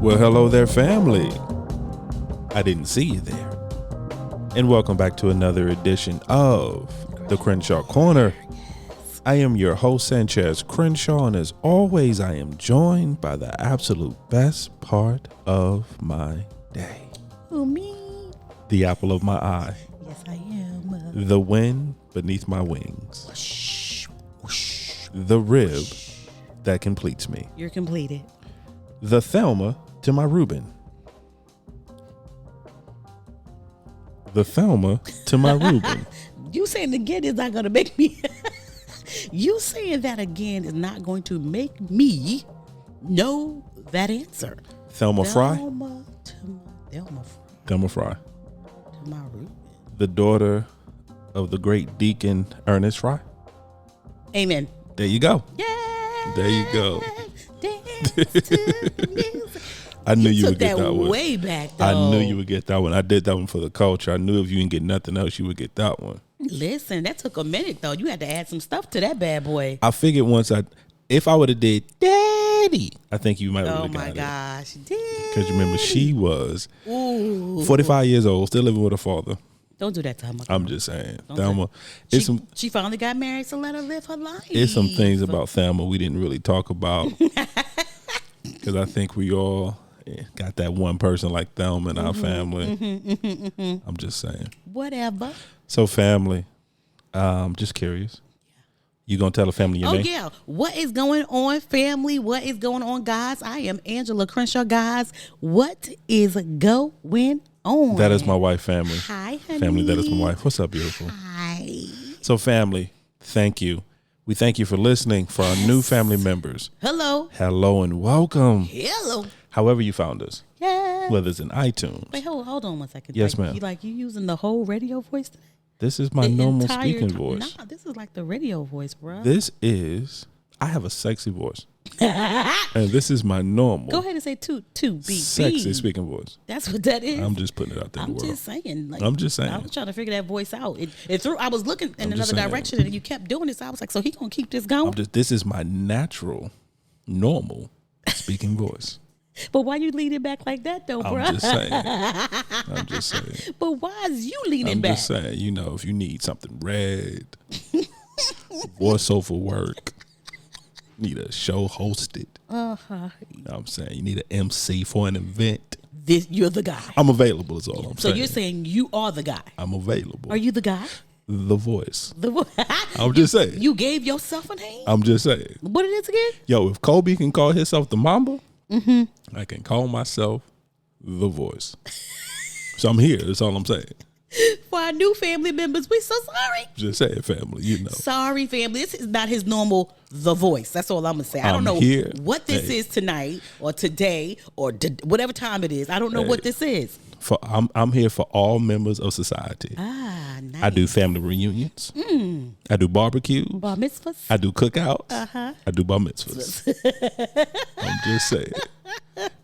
Well, hello there, family. I didn't see you there. And welcome back to another edition of the Crenshaw Corner. I am your host, Sanchez Crenshaw, and as always, I am joined by the absolute best part of my day. Oh, me. The apple of my eye. Yes, I am. The wind beneath my wings. Whoosh, whoosh, The rib whoosh. that completes me. You're completed. The Thelma to my Reuben. The Thelma to my Reuben. You saying again is not going to make me... You saying that again is not going to make me know that answer. Thelma Fry. Thelma Fry. to my Reuben. The daughter of the great Deacon Ernest Fry. Amen. There you go. Yeah. There you go. Dance to the music. I knew you would get that that one. way back, though. I knew you would get that one. I did that one for the culture. I knew if you didn't get nothing else, you would get that one. Listen, that took a minute, though. You had to add some stuff to that bad boy. I figured if I would have did Daddy, I think you might have Oh, got my it. gosh. Because remember, she was Ooh. 45 years old, still living with her father. Don't do that to her. I'm just saying. Don't Thelma, she finally got married, so let her live her life. it's some things about Thelma we didn't really talk about. Because I think we all got that one person like Thelma in our family. I'm just saying. Whatever. So family, just curious. You gonna tell the family your name? Oh, yeah. What is going on, family? What is going on, guys? I am Angela Crenshaw, guys. What is going on? That is my wife, family. Hi, honey. Family, that is my wife. What's up, beautiful? Hi. So family, thank you. We thank you for listening. For our new family members, Hello. hello and welcome. Hello. However you found us, Yeah. whether it's in iTunes. Wait, hold on one second. Yes, ma'am. You using the whole radio voice today? This is my The normal entire speaking time? voice. Nah, this is like the radio voice, bro. I have a sexy voice. And this is my normal Go ahead and say two B. sexy speaking voice. That's what that is. I'm just putting it out there in I'm the world. just saying. Like, I'm just saying. I was trying to figure that voice out. It threw. I was looking in I'm just another saying. direction, and you kept doing this. I was like, so he gonna keep this going? This is my natural, normal speaking voice. But why you leaning back like that, though, bro? I'm just saying. I'm just saying. But why is you leaning I'm back? just saying, if you need something read, voiceover work, need a show hosted. You know what I'm saying? You need an MC for an event. You're the guy. I'm available is all I'm So saying. you're saying you are the guy. I'm available. Are you the guy? The voice. The I'm just saying. You gave yourself a name? I'm just saying. What it is again? Yo, if Kobe can call himself the Mamba, I can call myself the voice. So I'm here. That's all I'm saying. For our new family members, we're so sorry. Just say it, family. Sorry, family. This is not his normal The Voice. That's all I'm gonna say. I don't I'm know here. what this is tonight or today or whatever time it is. I don't know what this is. I'm here for all members of society. Nice. I do family reunions. I do barbecues. Bar mitzvahs. I do cookouts. I do bar mitzvahs. I'm just saying.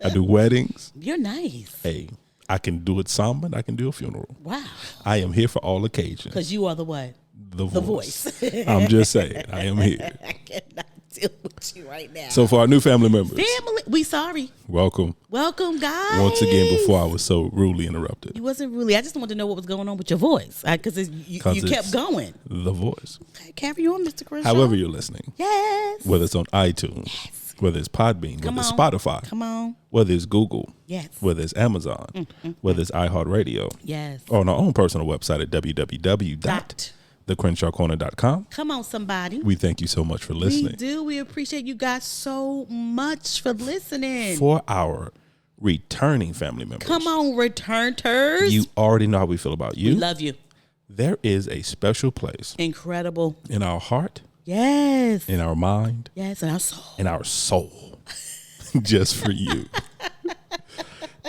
I do weddings. You're nice. Hey, I can do it samba and I can do a funeral. Wow. I am here for all occasions. Because you are the what? The voice. I'm just saying. I am here. I cannot deal with you right now. So for our new family members, we sorry. welcome. Welcome, guys. Once again, before I was so rudely interrupted. You wasn't really. I just wanted to know what was going on with your voice. Because you kept going. The voice. Okay, carry on, Mr. Crenshaw. However you're listening. Yes. Whether it's on iTunes. Yes. Whether it's Podbean. Come whether it's on. Spotify. Come on. Whether it's Google. Yes. Whether it's Amazon. Whether it's iHeartRadio. Yes. Or on our own personal website at www.thecrenshawcorner.com. Come on, somebody. We thank you so much for listening. We do. We appreciate you guys so much for listening. For our returning family members. Come on, returners. You already know how we feel about you. We love you. There is a special place Incredible. in our heart, Yes. in our mind, Yes, and our soul. in our soul, just for you.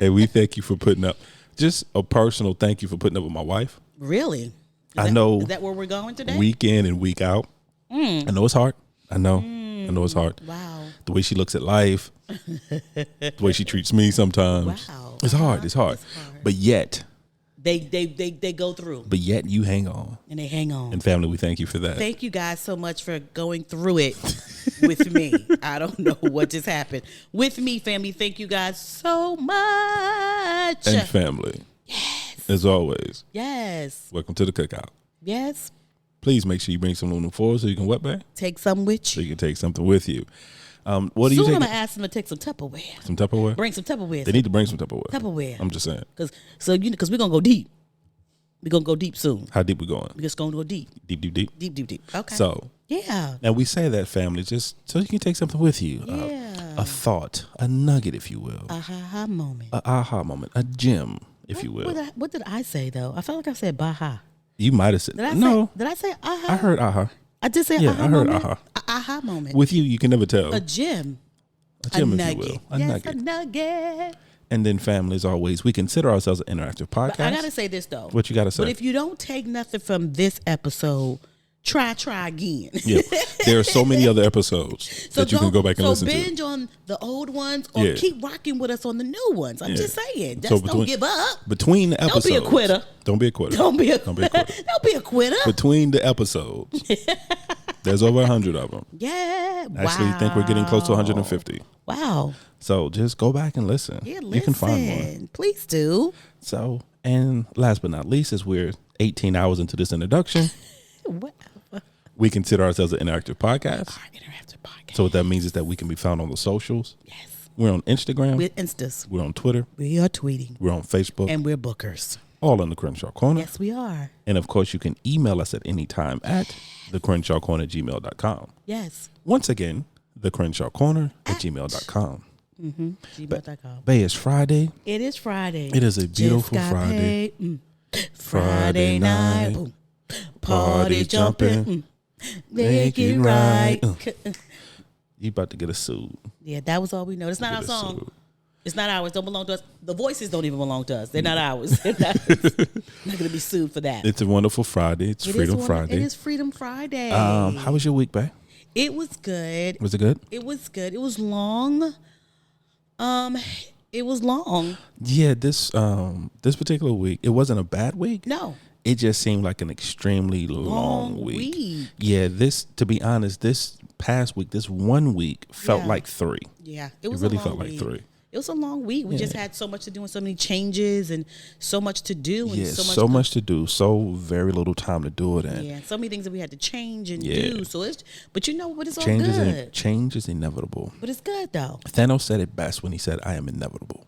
And we thank you for putting up, just a personal thank you for putting up with my wife. Really? I know. Is that where we're going today? Week in and week out. I know it's hard. I know it's hard. Wow. The way she looks at life, the way she treats me sometimes. Wow. It's hard. It's hard. But yet, They go through. but yet you hang on. And they hang on. And family, we thank you for that. Thank you guys so much for going through it with me. I don't know what just happened. With me, family. Thank you guys so much. And family. Yes. As always. Yes. Welcome to the cookout. Yes. Please make sure you bring some aluminum foil so you can wet bag. Take some with So you. you can take something with you. What do you Soon take? I'm going to ask them to take some Tupperware. Some Tupperware? Bring some Tupperware. They need to bring some Tupperware. Tupperware. I'm just saying. Because we're going to go deep. We're going to go deep soon. How deep we going? We're just going to go deep. Deep, deep, deep. Deep, deep, deep. Okay. So, yeah. and we say that, family, just so you can take something with you. Yeah. A thought, a nugget, if you will. Aha moment. A aha moment, a gem, if you will. What did I say, though? I felt like I said baha. You might have said Did I no. Did I say aha? I heard aha. I did say Yeah, aha I heard moment. aha. Aha moment. With you can never tell. A gem. A gem, a if nugget. you will. A yes, nugget. a nugget. And then, family, as always, we consider ourselves an interactive podcast. But I gotta say this though. What you gotta say? But if you don't take nothing from this episode, try again. Yeah, there are so many other episodes that you can go back and listen So to. binge on the old ones or keep rocking with us on the new ones. I'm just saying. Just don't give up. Between the episodes. Don't be a quitter. Don't be a quitter. Don't be a quitter. Don't be a quitter. Between the episodes. There's over 100 of them. Yeah. I actually think we're getting close to 150. Wow. So just go back and listen. Yeah, listen. You can find one. Please do. So, and last but not least, as we're 18 hours into this introduction, we consider ourselves an interactive podcast. Our interactive podcast. So what that means is that we can be found on the socials. Yes. We're on Instagram. We're Instas. We're on Twitter. We are tweeting. We're on Facebook. And we're bookers. All in the Crenshaw Corner. Yes, we are. And of course, you can email us at any time at thecrenshawcorner@gmail.com. Yes. Once again, thecrenshawcorner@gmail.com. Gmail.com. Bay, it's Friday. It is Friday. It is a beautiful Just got Friday. paid. Friday night. Boom. Party jumping. Make it right. You about to get a suit. Yeah, that was all we know. It's not our song. It's not ours. Don't belong to us. The voices don't even belong to us. They're not ours. They're not going to be sued for that. It's a wonderful Friday. It's Freedom Friday. It is Freedom Friday. How was your week, Bay? It was good. Was it good? It was good. It was long. It was long. Yeah, this particular week, it wasn't a bad week. No. It just seemed like an extremely long week. Yeah, to be honest, this past week, this 1 week felt like 3. Yeah, it really felt like 3. It was a long week. We just had so much to do and so many changes and so much to do. And so much to do. So very little time to do it in. Yeah, so many things that we had to change and do. So but you know what? It's all good. Change is inevitable. But it's good though. Thanos said it best when he said, "I am inevitable."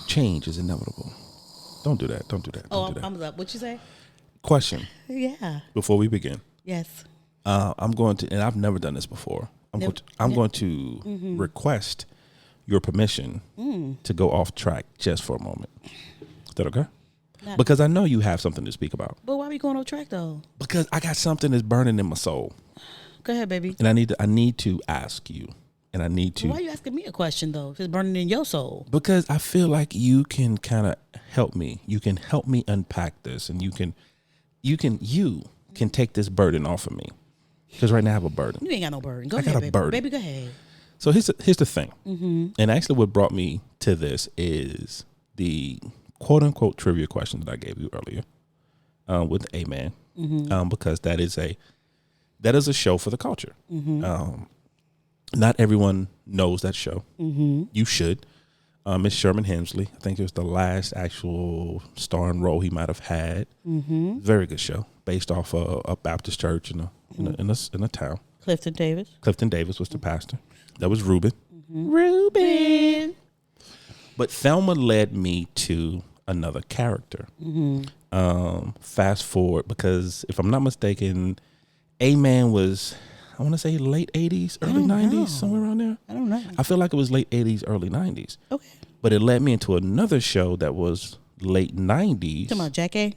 Change is inevitable. Don't do that. Don't do that. I'm up. What you say? Question. Yeah. Before we begin. Yes. I'm going to, and I've never done this before. I'm going to request your permission to go off track just for a moment. Is that okay? Nah. Because I know you have something to speak about. But why are we going off track though? Because I got something that's burning in my soul. Go ahead, baby. And I need to ask you. And I need to. Why are you asking me a question though? If it's burning in your soul. Because I feel like you can kind of help me. You can help me unpack this, and you can take this burden off of me. Because right now I have a burden. You ain't got no burden. Go I ahead, got a baby. burden. Baby, go ahead. So here's the thing. And actually what brought me to this is the quote unquote trivia question that I gave you earlier with A-Man. Because that is a show for the culture. Not everyone knows that show. You should. Miss Sherman Hemsley, I think it was the last actual starring role he might have had. Very good show, based off a Baptist church in a town. Clifton Davis. Clifton Davis was the pastor. That was Reuben. Reuben. But Thelma led me to another character. Fast forward, because if I'm not mistaken, A-Man was, I want to say late 80s, early 90s, somewhere around there. I don't know. I feel like it was late 80s, early 90s. Okay. But it led me into another show that was late 90s. Talking about Jack A?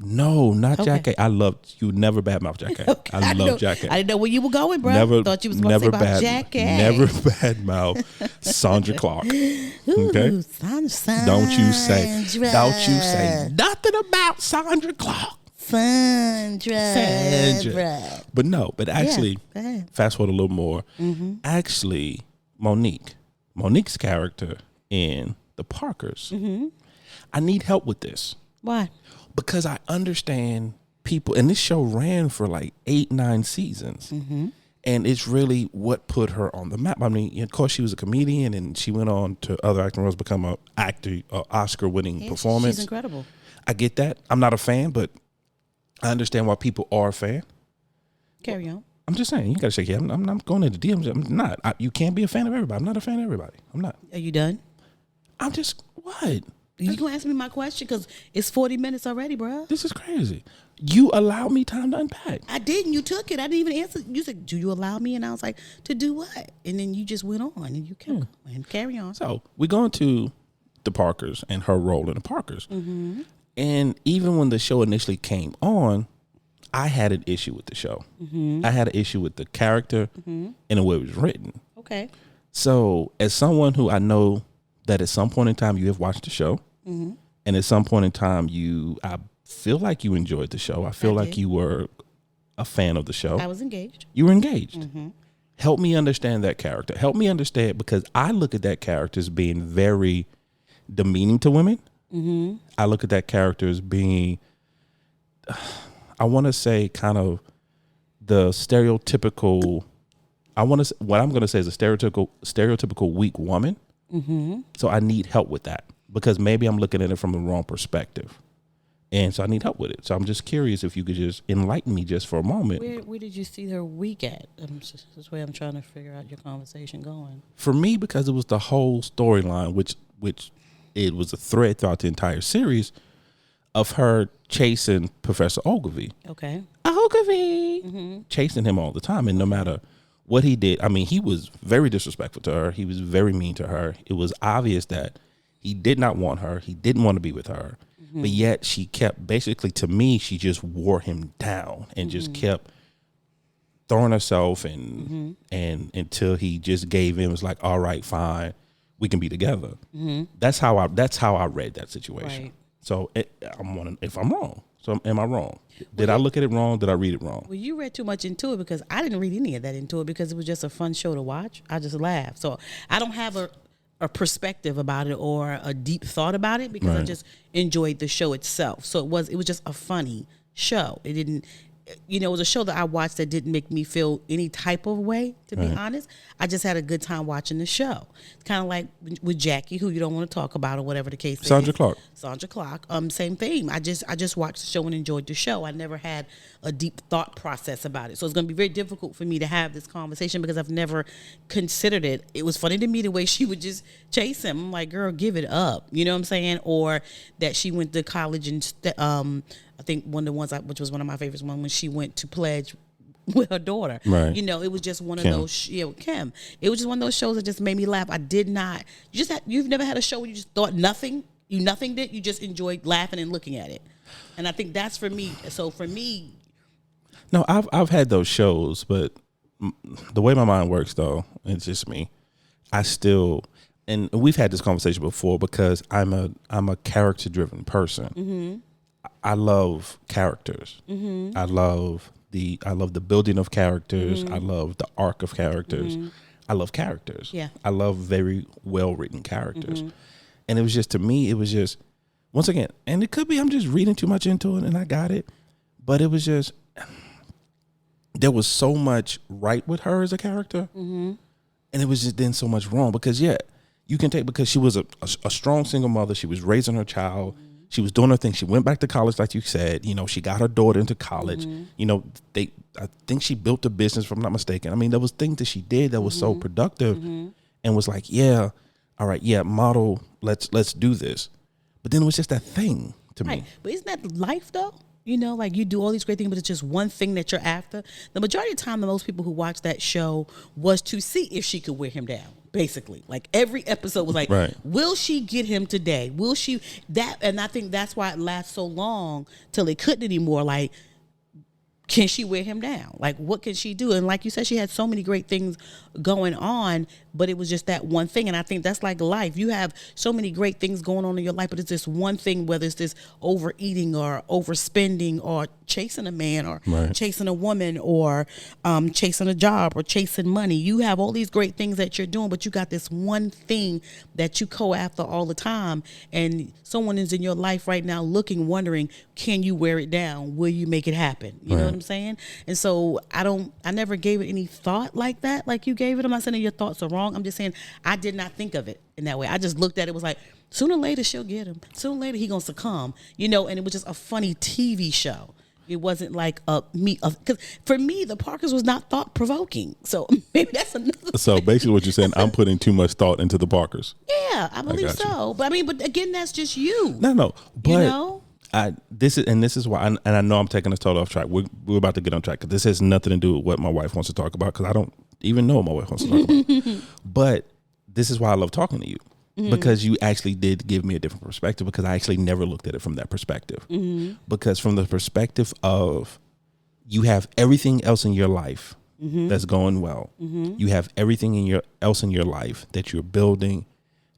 No, not Jack A. I loved, you never badmouth Jack A. Okay. I love Jack A. I didn't know where you were going, bro. Thought you was going to say about Jack A. Never badmouth Sandra Clark. Okay? Ooh, Don't you say nothing about Sandra Clark. Sandra. But actually, fast forward a little more. Actually, Monique's character in The Parkers, I need help with this. Why? Because I understand people, and this show ran for like 8-9 seasons. And it's really what put her on the map. I mean, of course, she was a comedian, and she went on to other acting roles, become an actor, Oscar-winning performance. She's incredible. I get that. I'm not a fan, but I understand why people are a fan. Carry on. I'm just saying, you got to shake your head. I'm not going into DMs. I'm not. You can't be a fan of everybody. I'm not a fan of everybody. I'm not. Are you done? I'm just, what? You gonna ask me my question because it's 40 minutes already, bro. This is crazy. You allowed me time to unpack. I didn't. You took it. I didn't even answer. You said, "Do you allow me?" And I was like, "To do what?" And then you just went on and you kept going. Carry on. So we're going to the Parkers and her role in the Parkers. Mm-hmm. And even when the show initially came on, I had an issue with the show. Mm-hmm. I had an issue with the character and the way it was written. Okay. So as someone who I know that at some point in time you have watched the show, and at some point in time I feel like you enjoyed the show. I feel like you were a fan of the show. I was engaged. You were engaged. Mm-hmm. Help me understand that character. Help me understand, because I look at that character as being very demeaning to women. Mm-hmm. I look at that character as being, I want to say, kind of the stereotypical. What I'm going to say is a stereotypical weak woman. Mm-hmm. So I need help with that, because maybe I'm looking at it from the wrong perspective. And so I need help with it. So I'm just curious if you could just enlighten me just for a moment. Where did you see her weak at? This way I'm trying to figure out your conversation going. For me, because it was the whole storyline, which it was a thread throughout the entire series of her chasing Professor Ogilvy. Okay. Ogilvy! Mm-hmm. Chasing him all the time. And no matter what he did, I mean, he was very disrespectful to her. He was very mean to her. It was obvious that he did not want her. He didn't want to be with her. But yet she kept, basically to me, she just wore him down and just kept throwing herself and until he just gave in, was like, all right, fine, we can be together. Mm-hmm. That's how I read that situation. Right. So I'm wondering if I'm wrong. So am I wrong? Did I look at it wrong? Did I read it wrong? Well, you read too much into it, because I didn't read any of that into it, because it was just a fun show to watch. I just laughed. So I don't have a perspective about it or a deep thought about it, because I just enjoyed the show itself. So it was just a funny show. It didn't, it was a show that I watched that didn't make me feel any type of way, to be honest. I just had a good time watching the show. It's kind of like with Jackie, who you don't want to talk about, or whatever the case is. Sandra Clark. Same thing. I just watched the show and enjoyed the show. I never had a deep thought process about it. So it's going to be very difficult for me to have this conversation, because I've never considered it. It was funny to me the way she would just chase him. I'm like, girl, give it up. You know what I'm saying? Or that she went to college and I think one of the ones, which was one of my favorites, when she went to pledge with her daughter. Right. It was just one of those, Kim. It was just one of those shows that just made me laugh. I did not, you've never had a show where you just thought nothing, you just enjoyed laughing and looking at it. And I think that's for me. So for me. No, I've had those shows, but the way my mind works, though, it's just me. I still, and we've had this conversation before, because I'm a character driven person. Mm-hmm. I love characters. Mm-hmm. I love the building of characters. Mm-hmm. I love the arc of characters. Mm-hmm. I love characters. Yeah. I love very well written characters. Mm-hmm. And it was just, to me, it was just, once again, and it could be I'm just reading too much into it and I got it, but it was just, there was so much right with her as a character. Mm-hmm. And it was just then so much wrong, because you can take, because she was a strong single mother. She was raising her child. Mm-hmm. She was doing her thing. She went back to college, like you said. She got her daughter into college. Mm-hmm. I think she built a business, if I'm not mistaken. I mean, there was things that she did that was so productive, and was like, yeah, all right, yeah, model, let's do this. But then it was just that thing to me. But isn't that life, though? Like you do all these great things, but it's just one thing that you're after. The majority of the time, the most people who watch that show was to see if she could wear him down. Basically, like every episode was like, will she get him today? Will she that? And I think that's why it lasts so long till it couldn't anymore. Like, can she wear him down? Like, what can she do? And like you said, she had so many great things going on, but it was just that one thing. And I think that's like life. You have so many great things going on in your life, but it's this one thing, whether it's this overeating or overspending or chasing a man or chasing a woman or chasing a job or chasing money. You have all these great things that you're doing, but you got this one thing that you go after all the time. And someone is in your life right now looking, wondering, can you wear it down? Will you make it happen? You know what I'm I'm saying? And so I never gave it any thought like that, like you gave it. I'm not saying that your thoughts are wrong. I'm just saying I did not think of it in that way. I just looked at it was like, sooner or later she'll get him. Sooner or later he gonna succumb, and it was just a funny TV show. It wasn't like because for me, the Parkers was not thought provoking. So maybe that's another. So thing. basically, what you're saying, I'm putting too much thought into the Parkers. Yeah, I believe so. But but again, that's just you. No, but this is why, and I know I'm taking us totally off track. We're about to get on track because this has nothing to do with what my wife wants to talk about because I don't even know what my wife wants to talk about. But this is why I love talking to you. Because you actually did give me a different perspective because I actually never looked at it from that perspective. Because from the perspective of you have everything else in your life that's going well. You have everything else in your life that you're building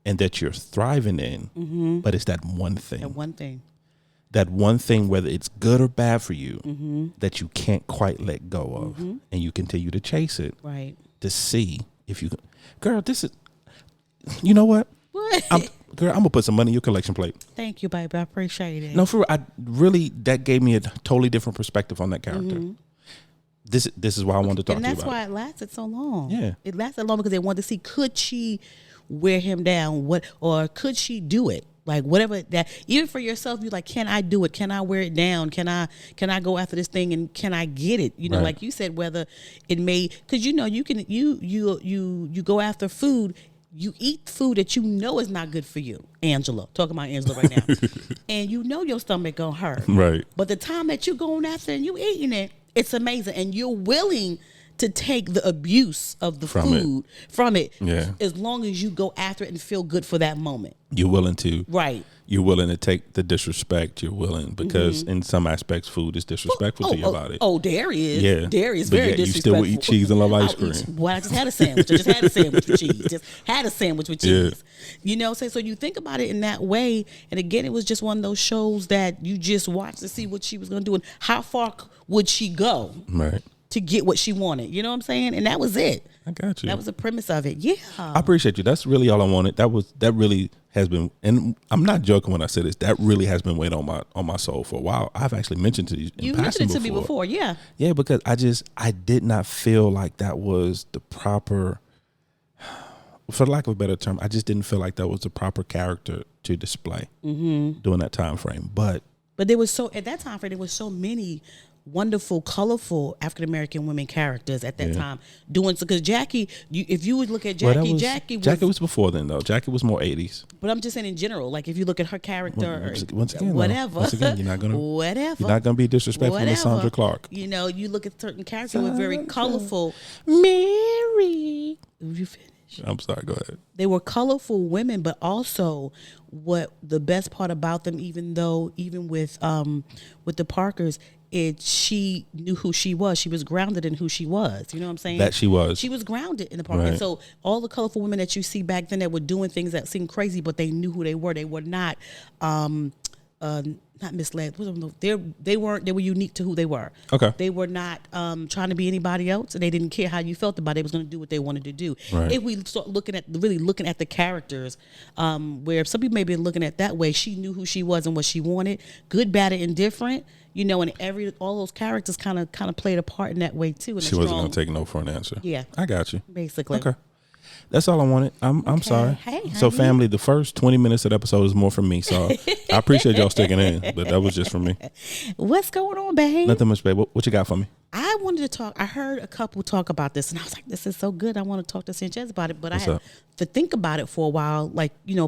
and that you're thriving in. But it's that one thing. That one thing, whether it's good or bad for you, that you can't quite let go of. And you continue to chase it. Right. To see if you can. Girl, this is, you know what? What? I'm gonna put some money in your collection plate. Thank you, baby. I appreciate it. No, for real, that gave me a totally different perspective on that character. This is why I wanted to talk to you about. And that's why it lasted so long. Yeah, it lasted long because they wanted to see could she wear him down, or could she do it? Like whatever that, even for yourself, you like, can I do it? Can I wear it down? Can I go after this thing and can I get it? Right. Like you said, whether it may, because you can you go after food. You eat food that you know is not good for you, Angela. Talking about Angela right now. And your stomach gonna hurt. Right. But the time that you're going after and you eating it, it's amazing. And you're willing to take the abuse of the food from it. Yeah. As long as you go after it and feel good for that moment. You're willing to. Right. You're willing to take the disrespect. You're willing because in some aspects, food is disrespectful to your body. Oh, dairy is. Yeah. Dairy is very disrespectful. You still eat cheese and love ice cream. Well, I just had a sandwich. I just had a sandwich with cheese. Yeah. So you think about it in that way. And again, it was just one of those shows that you just watched to see what she was going to do and how far would she go. Right. To get what she wanted. You know what I'm saying? And that was it. I got you. That was the premise of it. Yeah. I appreciate you. That's really all I wanted. That really has been, and I'm not joking when I say this, that really has been weighing on my soul for a while. I've actually mentioned to you in passing mentioned it to me before, yeah. Yeah, because I did not feel like that was the proper, for lack of a better term, I just didn't feel like that was the proper character to display during that time frame. But there was at that time frame, there was so many wonderful, colorful African American women characters at that time doing so. Because Jackie, if you would look at Jackie, Jackie was before then though. Jackie was more 80s. But I'm just saying in general, like if you look at her character, once again, you're not gonna whatever. You're not gonna be disrespectful to Sandra Clark. You look at certain characters who were very colorful. Mary, you finish? I'm sorry. Go ahead. They were colorful women, but also what the best part about them, even with the Parkers. She knew who she was. She was grounded in who she was. You know what I'm saying? That she was. She was grounded in the Parker. Right. And so all the colorful women that you see back then that were doing things that seemed crazy, but they knew who they were. They were not misled. They were unique to who they were. Okay. They were not trying to be anybody else, and they didn't care how you felt about it. They was going to do what they wanted to do. Right. If we start looking at the characters, where some people may be looking at that way, she knew who she was and what she wanted, good, bad, and indifferent. And all those characters kind of played a part in that way too. She wasn't going to take no for an answer. Yeah, I got you. Basically. Okay. That's all I wanted. I'm sorry. Hey, so family, the first 20 minutes of the episode is more for me. So I appreciate y'all sticking in, but that was just for me. What's going on, babe? Nothing much, babe. What you got for me? I wanted to talk. I heard a couple talk about this, and I was like, "This is so good. I want to talk to Sanchez about it." But I had to think about it for a while,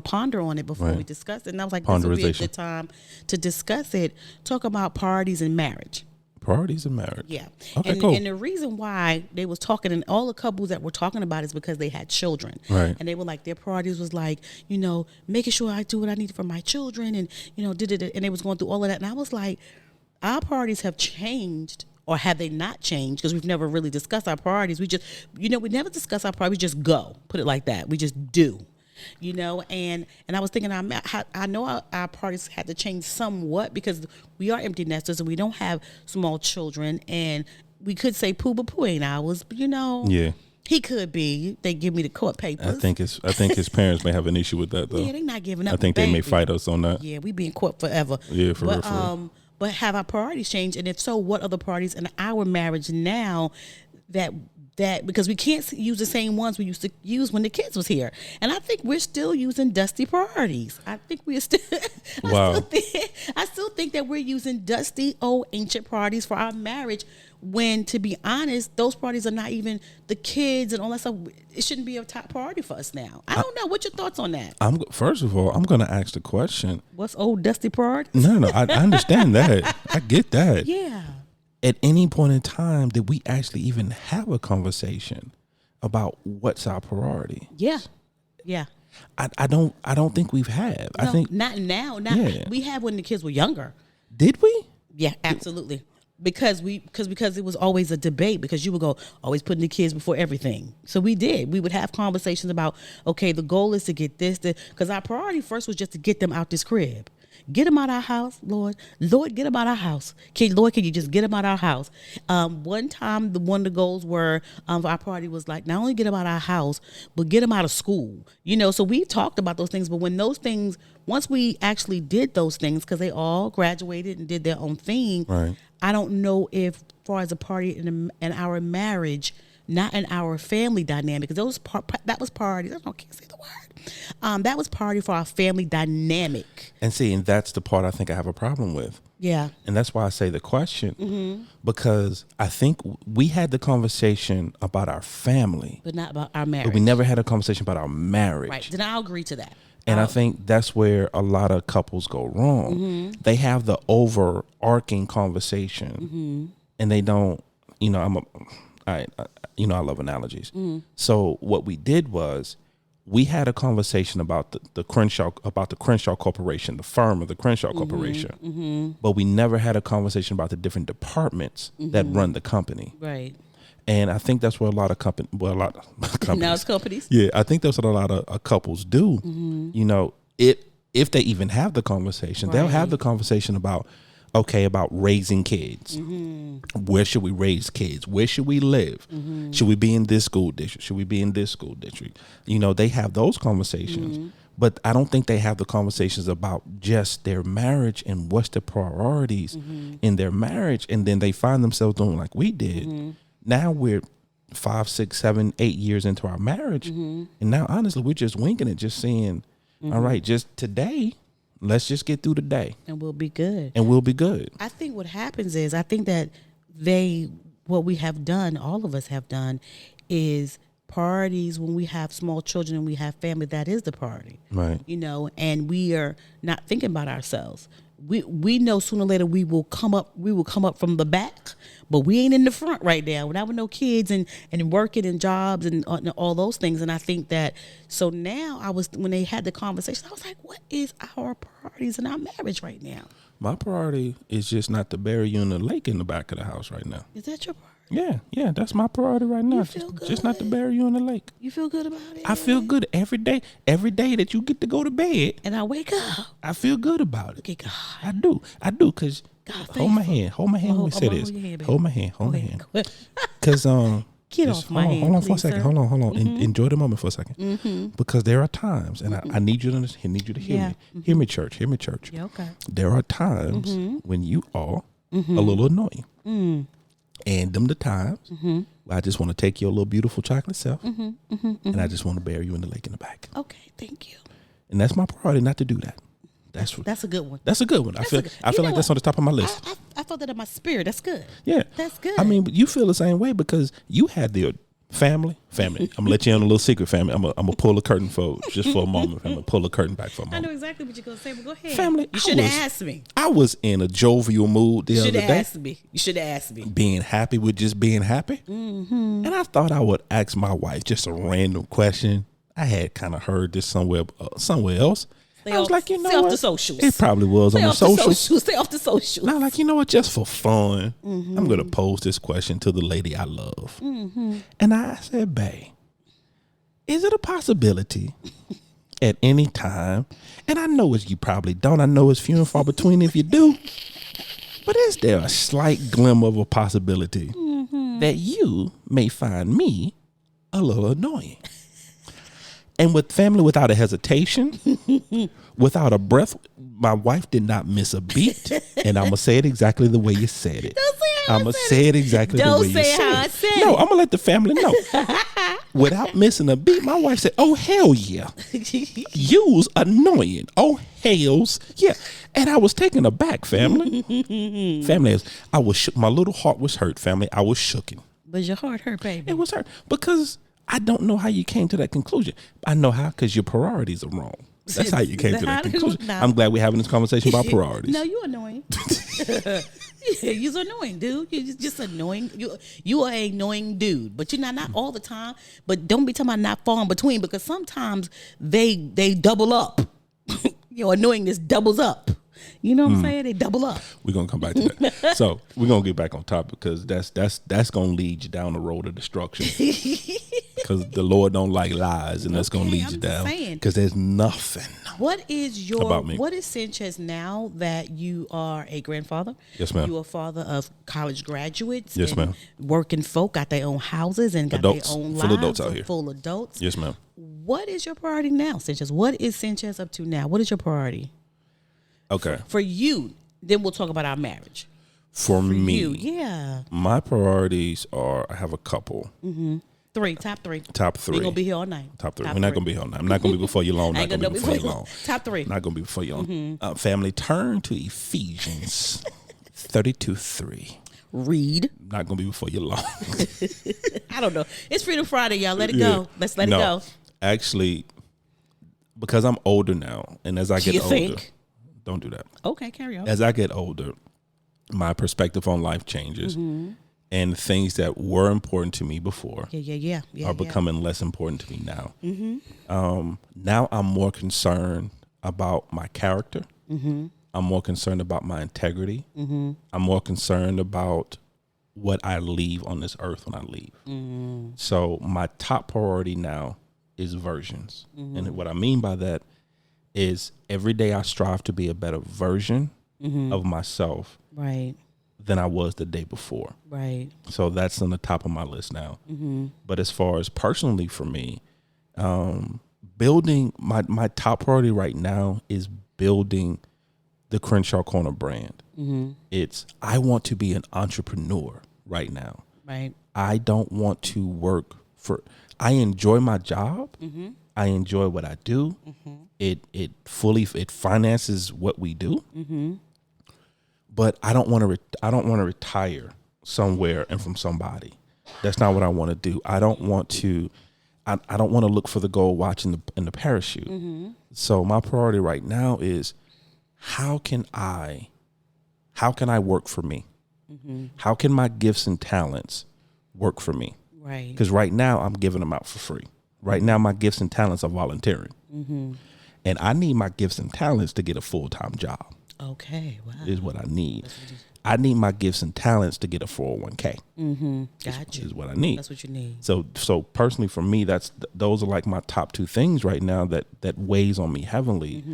ponder on it before we discuss it. And I was like, "This would be a good time to discuss it." Talk about priorities in marriage. Priorities in marriage. Yeah. Okay, cool. And the reason why they was talking, and all the couples that were talking about is because they had children. Right. And they were like, their priorities was like, making sure I do what I need for my children, and and they was going through all of that. And I was like, our priorities have changed. Or have they not changed? Because we've never really discussed our priorities. We just, we never discuss our priorities. We just go. Put it like that. We just do. And I was thinking, I know our priorities had to change somewhat because we are empty nesters and we don't have small children. And we could say Pooh, but Pooh ain't ours. But yeah. He could be. They give me the court papers. I think his parents may have an issue with that though. Yeah, they not giving up. I think they may fight us on that. Yeah, we be in court forever. Yeah, for real. but have our priorities changed? And if so, what are the priorities in our marriage now that because we can't use the same ones we used to use when the kids was here? And I think we're still using dusty priorities. I think we're still Wow. I still think that we're using dusty old ancient priorities for our marriage, when, to be honest, those priorities are not even the kids and all that stuff. It shouldn't be a top priority for us now. I don't know. What's your thoughts on that? First of all, I'm going to ask the question. What's old dusty priorities? No, I understand that. I get that. Yeah. At any point in time, did we actually even have a conversation about what's our priority? Yeah. Yeah. I don't think we've had. No, I think not now. Yeah. We had when the kids were younger. Did we? Yeah, absolutely. Because it was always a debate, because you would go always putting the kids before everything. So we would have conversations about, okay, the goal is to get this, because our priority first was just to get them out this crib. Get them out our house, Lord, get them out our house. Lord, can you just get them out our house? One time, one of the goals were, our priority was like, not only get them out our house, but get them out of school. So we talked about those things, but when those things, once we actually did those things, because they all graduated and did their own thing, right. I don't know if, as far as a party in our marriage, not in our family dynamic, because that was priority. I can't say the word. That was priority for our family dynamic. And that's the part I think I have a problem with. Yeah. And that's why I say the question, because I think we had the conversation about our family, but not about our marriage. But we never had a conversation about our marriage. Right. Then I'll agree to that. And I think that's where a lot of couples go wrong. They have the overarching conversation, and they don't. I love analogies. So what we did was, we had a conversation about the Crenshaw Corporation, the firm of the Crenshaw Corporation, but we never had a conversation about the different departments that run the company. Right. And I think that's what a lot of companies. Now it's companies. Yeah, I think that's what a lot of couples do. If they even have the conversation, they'll have the conversation about raising kids. Where should we raise kids? Where should we live? Should we be in this school district? Should we be in this school district? They have those conversations, but I don't think they have the conversations about just their marriage and what's the priorities in their marriage. And then they find themselves doing like we did. Now we're 5, 6, 7, 8 years into our marriage. And now, honestly, we're just winging it, just saying, all right, just today, let's just get through the day. And we'll be good. I think what happens is, I think that what we have done, all of us have done, is priorities when we have small children and we have family, that is the priority. Right. And we are not thinking about ourselves. We know sooner or later we will come up from the back, but we ain't in the front right now. We're not with no kids and working and jobs and all those things. And I think that, so now when they had the conversation, I was like, what is our priorities in our marriage right now? My priority is just not to bury you in the lake in the back of the house right now. Is that your priority? Yeah, that's my priority right now. You feel good? Just not to bury you in the lake. You feel good about it? I feel good every day. Every day that you get to go to bed, and I wake up, I feel good about it. Okay, God. I do. Cause hold my hand. Hold my hand when we say this. Hold my hand. Cause get off my hand. Hold on for a second. Hold on. Enjoy the moment for a second. Because there are times, and I need you to understand, need you to hear me. Hear me, church. Yeah, okay. There are times when you are a little annoying. And them the times where I just want to take your little beautiful chocolate self and I just want to bury you in the lake in the back. Okay, thank you. And that's my priority, not to do that. That's a good one. That's a good one. I feel like that's on the top of my list. I thought that in my spirit. That's good. Yeah. That's good. I mean, but you feel the same way because you had the family. I'm going to let you in a little secret, family. I'm going to pull the curtain for a moment. I'm going to pull the curtain back for a moment. I know exactly what you're going to say, but go ahead. Family. You should have asked me. I was in a jovial mood the other day. You should have asked me. Being happy with just being happy. And I thought I would ask my wife just a random question. I had kind of heard this somewhere else. I was like, stay off the socials. It probably was on the socials. Stay off the socials. Now, like, you know what? Just for fun, I'm going to pose this question to the lady I love. And I said, babe, is it a possibility at any time? And I know you probably don't. I know it's few and far between if you do. But is there a slight glimmer of a possibility that you may find me a little annoying? And with family, without a hesitation, without a breath, my wife did not miss a beat. And I'm going to say it exactly the way you said it. Don't say how I'm going to say it exactly the way you said it. Don't say how I said it. No, I'm going to let the family know. Without missing a beat, my wife said, oh, hell yeah. You's annoying. Oh, hells yeah. And I was taken aback, family. Family, I was shook. My little heart was hurt, family. I was shooken. But your heart hurt, baby. It was hurt because I don't know how you came to that conclusion. I know how, because your priorities are wrong. That's how you came to that conclusion. I'm glad we're having this conversation about priorities. No, you're annoying. You're annoying, dude. You're just annoying. You are an annoying dude, but you're not all the time. But don't be talking about not far in between, because sometimes they double up. Your annoyingness doubles up. You know what I'm saying? They double up. We're gonna come back to that. So we're gonna get back on topic, because that's gonna lead you down the road of destruction. Because the Lord don't like lies, and that's gonna lead you down. Because there's nothing. What is about me. What is Sanchez now that you are a grandfather? Yes, ma'am. You are a father of college graduates. Yes, ma'am. Working folk, got their own houses and got adults. Their own full lives. Adults out here. Full adults. Yes, ma'am. What is your priority now, Sanchez? What is Sanchez up to now? What is your priority? Okay. For you, then we'll talk about our marriage. For me, you, yeah. My priorities are, I have a couple. Mm-hmm. Top three. We're going to be here all night. Top three. We're not going to be here all night. I'm not going to be before you long. Not going to be before you long. Top three. Not going to be before you long. Family, turn to Ephesians 32:3. Read. Not going to be before you long. I don't know. It's Freedom Friday, y'all. Let it go. Let's let it go. Actually, because I'm older now, and as I get older, don't do that. Okay, carry on. As I get older, my perspective on life changes. And things that were important to me before are becoming less important to me now. Now I'm more concerned about my character. I'm more concerned about my integrity. I'm more concerned about what I leave on this earth when I leave. So my top priority now is versions. And what I mean by that is every day I strive to be a better version of myself. Right. Than I was the day before. Right. So that's on the top of my list now. But as far as personally for me, building my top priority right now is building the Crenshaw Corner brand. It's, I want to be an entrepreneur right now. Right. I don't want to work for, I enjoy my job. I enjoy what I do. It finances what we do. But I don't want to retire somewhere and from somebody. That's not what I want to do. I don't want to look for the gold watch in the parachute. So my priority right now is how can I work for me? How can my gifts and talents work for me? Right. Because right now I'm giving them out for free. Right now my gifts and talents are volunteering. And I need my gifts and talents to get a full-time job. Okay, wow. Is what I need. I need my gifts and talents to get a 401k. Gotcha. Is what I need. That's what you need. So personally for me, those are like my top two things right now that weighs on me heavily.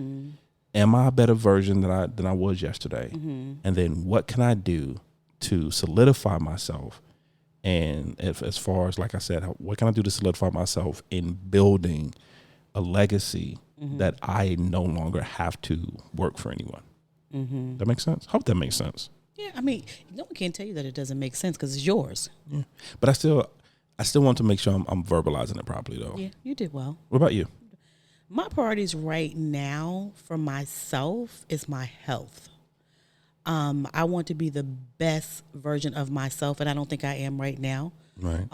Am I a better version than I was yesterday? And then what can I do to solidify myself? And as far as, like I said, what can I do to solidify myself in building a legacy that I no longer have to work for anyone? That makes sense? Hope that makes sense. Yeah, I mean, no one can tell you that it doesn't make sense because it's yours. Yeah. But I still want to make sure I'm verbalizing it properly, though. Yeah, you did well. What about you? My priorities right now for myself is my health. I want to be the best version of myself, and I don't think I am right now. Right.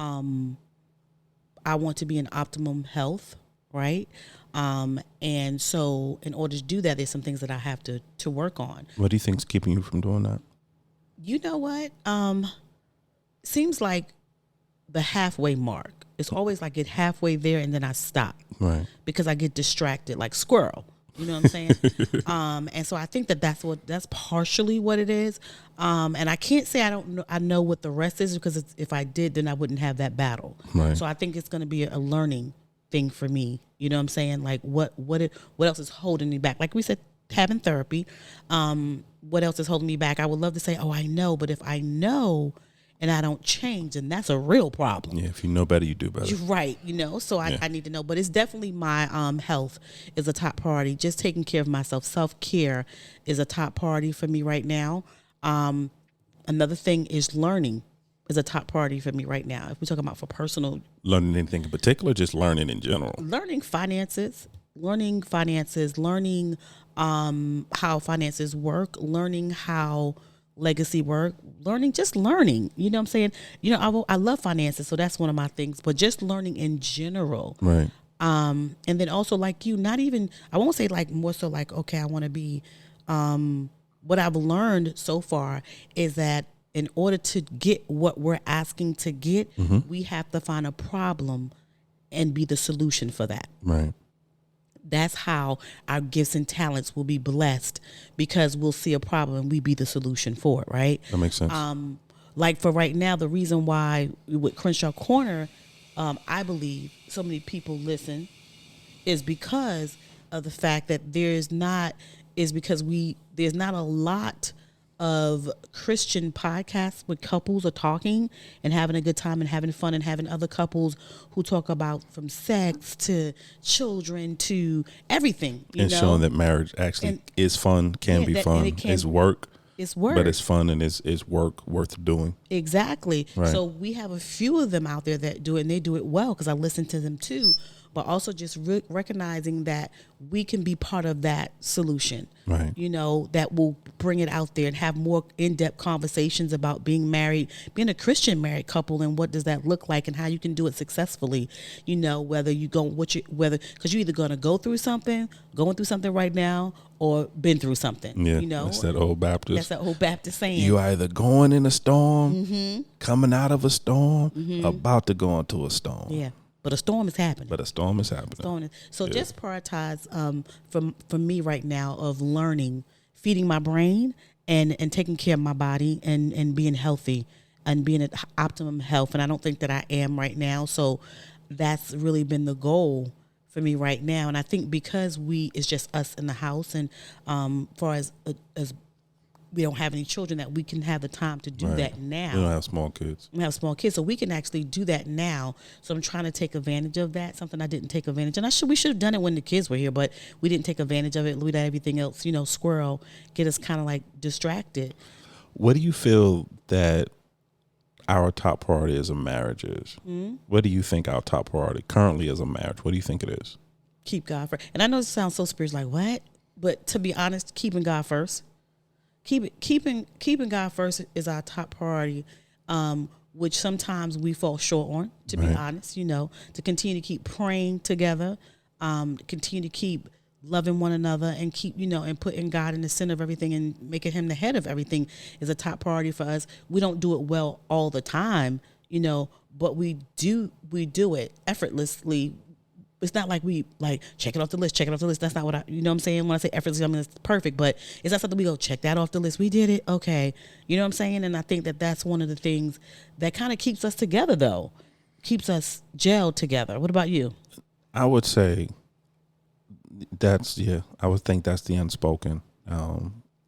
I want to be in optimum health, right? And so in order to do that, there's some things that I have to work on. What do you think's keeping you from doing that? You know what? Seems like the halfway mark. It's always like get halfway there and then I stop. Right. Because I get distracted like squirrel. You know what I'm saying? And so I think that's partially what it is. And I can't say I know what the rest is, because if I did, then I wouldn't have that battle. Right. So I think it's going to be a learning thing for me. You know what I'm saying? Like what else is holding me back? Like we said, having therapy. What else is holding me back? I would love to say, oh, I know. But if I know and I don't change, and that's a real problem. Yeah, if you know better, you do better. You're right, so I need to know. But it's definitely my health is a top priority. Just taking care of myself. Self-care is a top priority for me right now. Another thing is learning is a top priority for me right now. If we're talking about for personal. Learning anything in particular, just learning in general? Learning finances, learning how finances work, learning how legacy work, learning. You know what I'm saying? I love finances, so that's one of my things, but just learning in general. Right. And then also like you, not even, I won't say like more so like, okay, I want to be, what I've learned so far is that in order to get what we're asking to get, we have to find a problem and be the solution for that. Right. That's how our gifts and talents will be blessed, because we'll see a problem and we be the solution for it, right? That makes sense. Like for right now, the reason why with Crenshaw Corner, I believe so many people listen is because of the fact that there's not a lot of Christian podcasts with couples are talking and having a good time and having fun, and having other couples who talk about from sex to children to everything, and showing that marriage actually is fun, can be fun, is work. It's work. But it's fun, and it's work worth doing. Exactly. Right. So we have a few of them out there that do it, and they do it well because I listen to them too. But also just recognizing that we can be part of that solution. Right. That will bring it out there and have more in-depth conversations about being married, being a Christian married couple, and what does that look like and how you can do it successfully. Whether you go, because you're either going to going through something right now, or been through something. Yeah. That's that old Baptist. That's that old Baptist saying. You either going in a storm, coming out of a storm, about to go into a storm. Yeah. But a storm is happening. So just prioritize for me right now of learning, feeding my brain, and taking care of my body and being healthy and being at optimum health. And I don't think that I am right now. So that's really been the goal for me right now. And I think because it's just us in the house, and far as we don't have any children, that we can have the time to do that now. We don't have small kids. So we can actually do that now. So I'm trying to take advantage of that, something I didn't take advantage of. And we should have done it when the kids were here, but we didn't take advantage of it. We let everything else, squirrel, get us kind of like distracted. What do you feel that our top priority as a marriage is? What do you think our top priority currently as a marriage? What do you think it is? Keep God first. And I know it sounds so spiritual, like what? But to be honest, keeping God first. Keeping God first is our top priority, which sometimes we fall short on, to be honest, to continue to keep praying together, continue to keep loving one another, and keep, and putting God in the center of everything and making him the head of everything is a top priority for us. We don't do it well all the time, but we do it effortlessly. It's not like we like check it off the list. That's not what what I'm saying? When I say effortlessly, I mean it's perfect, but it's not something we go check that off the list. We did it. Okay. You know what I'm saying? And I think that that's one of the things that kind of keeps us together, though. Keeps us gelled together. What about you? I would say I would think that's the unspoken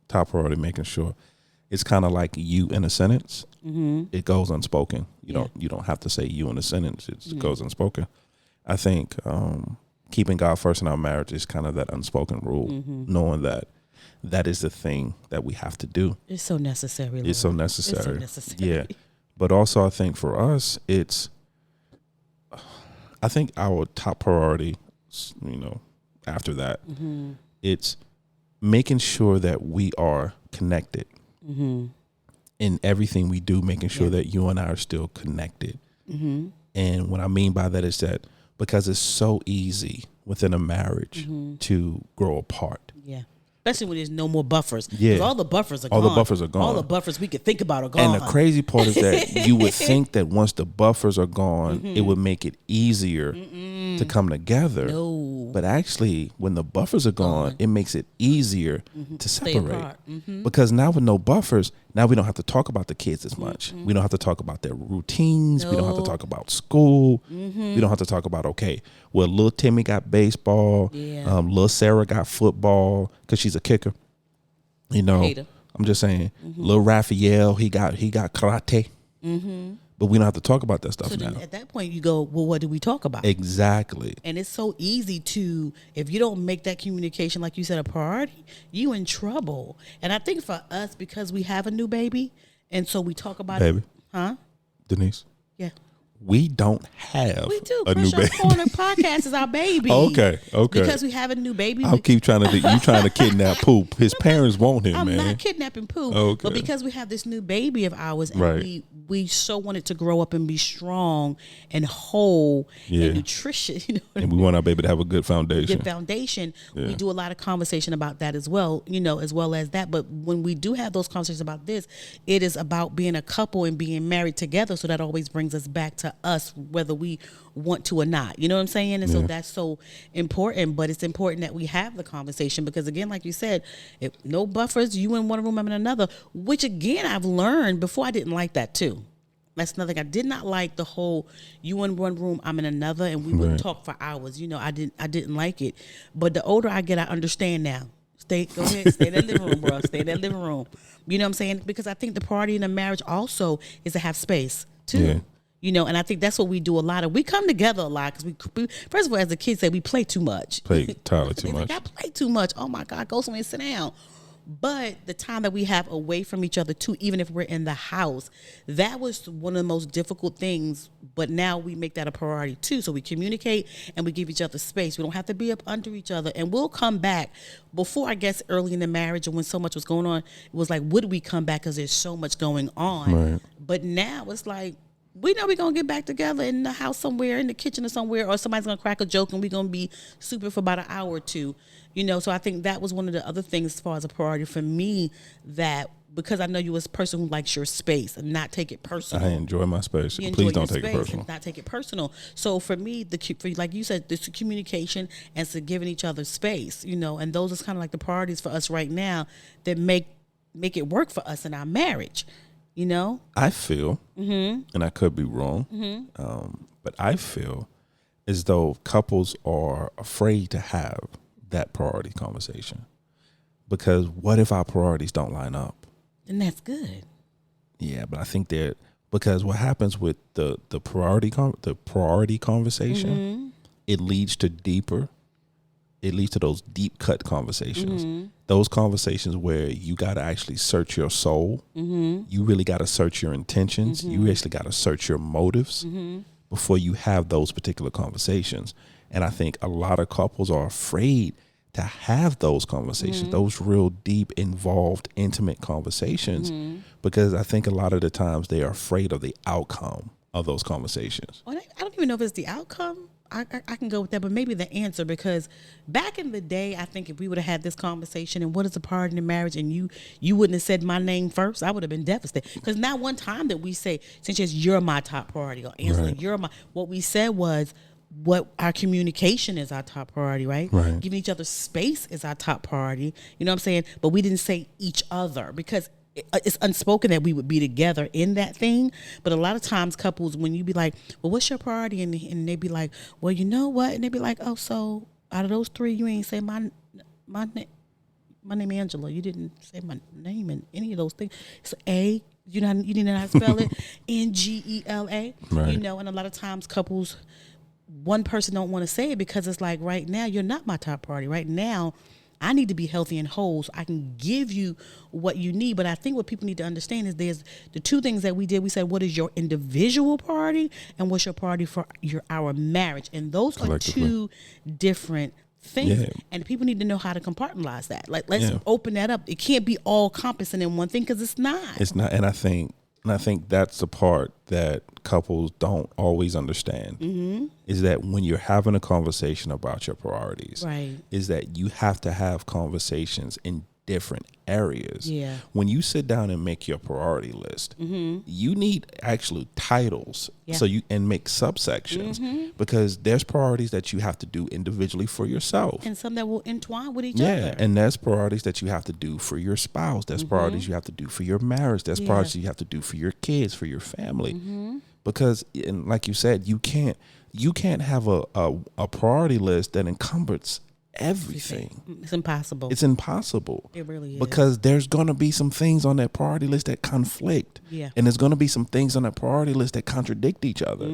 top priority, making sure it's kind of like you in a sentence. It goes unspoken. You don't have to say you in a sentence. It goes unspoken. I think keeping God first in our marriage is kind of that unspoken rule, knowing that is the thing that we have to do. It's so necessary. Lord. It's so necessary. Yeah. But also I think for us, I think our top priority, after that, it's making sure that we are connected in everything we do, making sure that you and I are still connected. And what I mean by that is that because it's so easy within a marriage to grow apart. Yeah. Especially when there's no more buffers. Yeah. All the buffers are gone. All the buffers we could think about are gone. And the crazy part is that you would think that once the buffers are gone, it would make it easier to come together. No. But actually, when the buffers are gone, it makes it easier to separate. Because now with no buffers, now we don't have to talk about the kids as much. We don't have to talk about their routines. No. We don't have to talk about school. We don't have to talk about, okay, well, little Timmy got baseball. Yeah. Little Sarah got football because she's a kicker. Hater. I'm just saying, little Raphael, he got karate. But we don't have to talk about that stuff So now. then at that point you go, well, what do we talk about? Exactly. And it's so easy to, if you don't make that communication, like you said, a priority, you in trouble. And I think for us, because we have a new baby, and so we talk about Baby. it. Huh? Denise, Yeah. we don't have We do. a new Crenshaw baby. Corner podcast is our baby. Okay. Because we have a new baby. I'll keep trying to. You trying to kidnap Poop? His parents want him, I'm man. not kidnapping Pooh. Okay. But because we have this new baby of ours, and Right. we so want it to grow up and be strong and whole Yeah. and nutritious, you know what I And mean? we want our baby to have a good foundation. Good foundation. Yeah. We do a lot of conversation about that as well, you know, as well as that. But when we do have those conversations about this, it is about being a couple and being married together. So that always brings us back to us, whether we want to or not. You know what I'm saying? And so that's so important. But it's important that we have the conversation because, again, like you said, if no buffers, you in one room, I'm in another, which, again, I've learned before. I didn't like that too. That's another thing. I did not like the whole you in one room, I'm in another, and we wouldn't talk for hours. You know, I didn't like it. But the older I get, I understand now. Go ahead, stay in that living room, bro. Stay in that living room. You know what I'm saying? Because I think the priority in a marriage also is to have space too. Yeah. You know, and I think that's what we do a lot of. We come together a lot because we first of all, as the kids say, we play too much. Play entirely too much. Like, I play too much. Oh my God, go somewhere and sit down. But the time that we have away from each other too, even if we're in the house, that was one of the most difficult things. But now we make that a priority too. So we communicate and we give each other space. We don't have to be up under each other. And we'll come back. Before, I guess, early in the marriage and when so much was going on, it was like, would we come back because there's so much going on? Right. But now it's like, we know we're going to get back together in the house somewhere, in the kitchen or somewhere, or somebody's going to crack a joke and we're going to be super for about an hour or two. You know, so I think that was one of the other things as far as a priority for me, that because I know you as a person who likes your space and not take it personal. I enjoy my space. You Please enjoy don't your take it space personal. and not take it personal. So for me, for like you said, this communication and to giving each other space, you know, and those is kind of like the priorities for us right now that make it work for us in our marriage. You know, I feel, and I could be wrong, but I feel as though couples are afraid to have that priority conversation because what if our priorities don't line up? And that's good. Yeah, but I think that because what happens with the priority conversation, it leads to those deep cut conversations. Those conversations where you got to actually search your soul. You really got to search your intentions. You actually got to search your motives before you have those particular conversations. And I think a lot of couples are afraid to have those conversations, those real deep, involved, intimate conversations, because I think a lot of the times they are afraid of the outcome of those conversations. Well, I don't even know if it's the outcome. I can go with that, but maybe the answer, because back in the day, I think if we would have had this conversation and what is a priority in marriage and you wouldn't have said my name first, I would have been devastated. Because not one time that we say, since you're my top priority, or Angela, Right. you're my, what we said was what our communication is our top priority, right? Right. Giving each other space is our top priority. You know what I'm saying? But we didn't say each other because it's unspoken that we would be together in that thing. But a lot of times couples, when you be like, well, what's your priority? And they be like, well, you know what? And they be like, oh, so out of those three, you ain't say my name Angela. You didn't say my name in any of those things. It's A, you didn't know how to spell it, Ngela. Right. You know, and a lot of times couples, one person don't want to say it because it's like, right now, you're not my top priority. Right now, I need to be healthy and whole so I can give you what you need. But I think what people need to understand is there's the two things that we did. We said, what is your individual priority and what's your priority for our marriage? And those are two different things. Yeah. And people need to know how to compartmentalize that. Like, let's open that up. It can't be all encompassing in one thing because it's not. It's not. And I think that's the part that couples don't always understand is that when you're having a conversation about your priorities, Right. is that you have to have conversations in different areas. Yeah. When you sit down and make your priority list, you need actually titles so you and make subsections because there's priorities that you have to do individually for yourself. And some that will entwine with each other. And there's priorities that you have to do for your spouse. There's priorities you have to do for your marriage. There's priorities you have to do for your kids, for your family. Because, and like you said, you can't have a priority list that encumbers everything. It's impossible. It's impossible. It really is. Because there's going to be some things on that priority list that conflict. Yeah. And there's going to be some things on that priority list that contradict each other.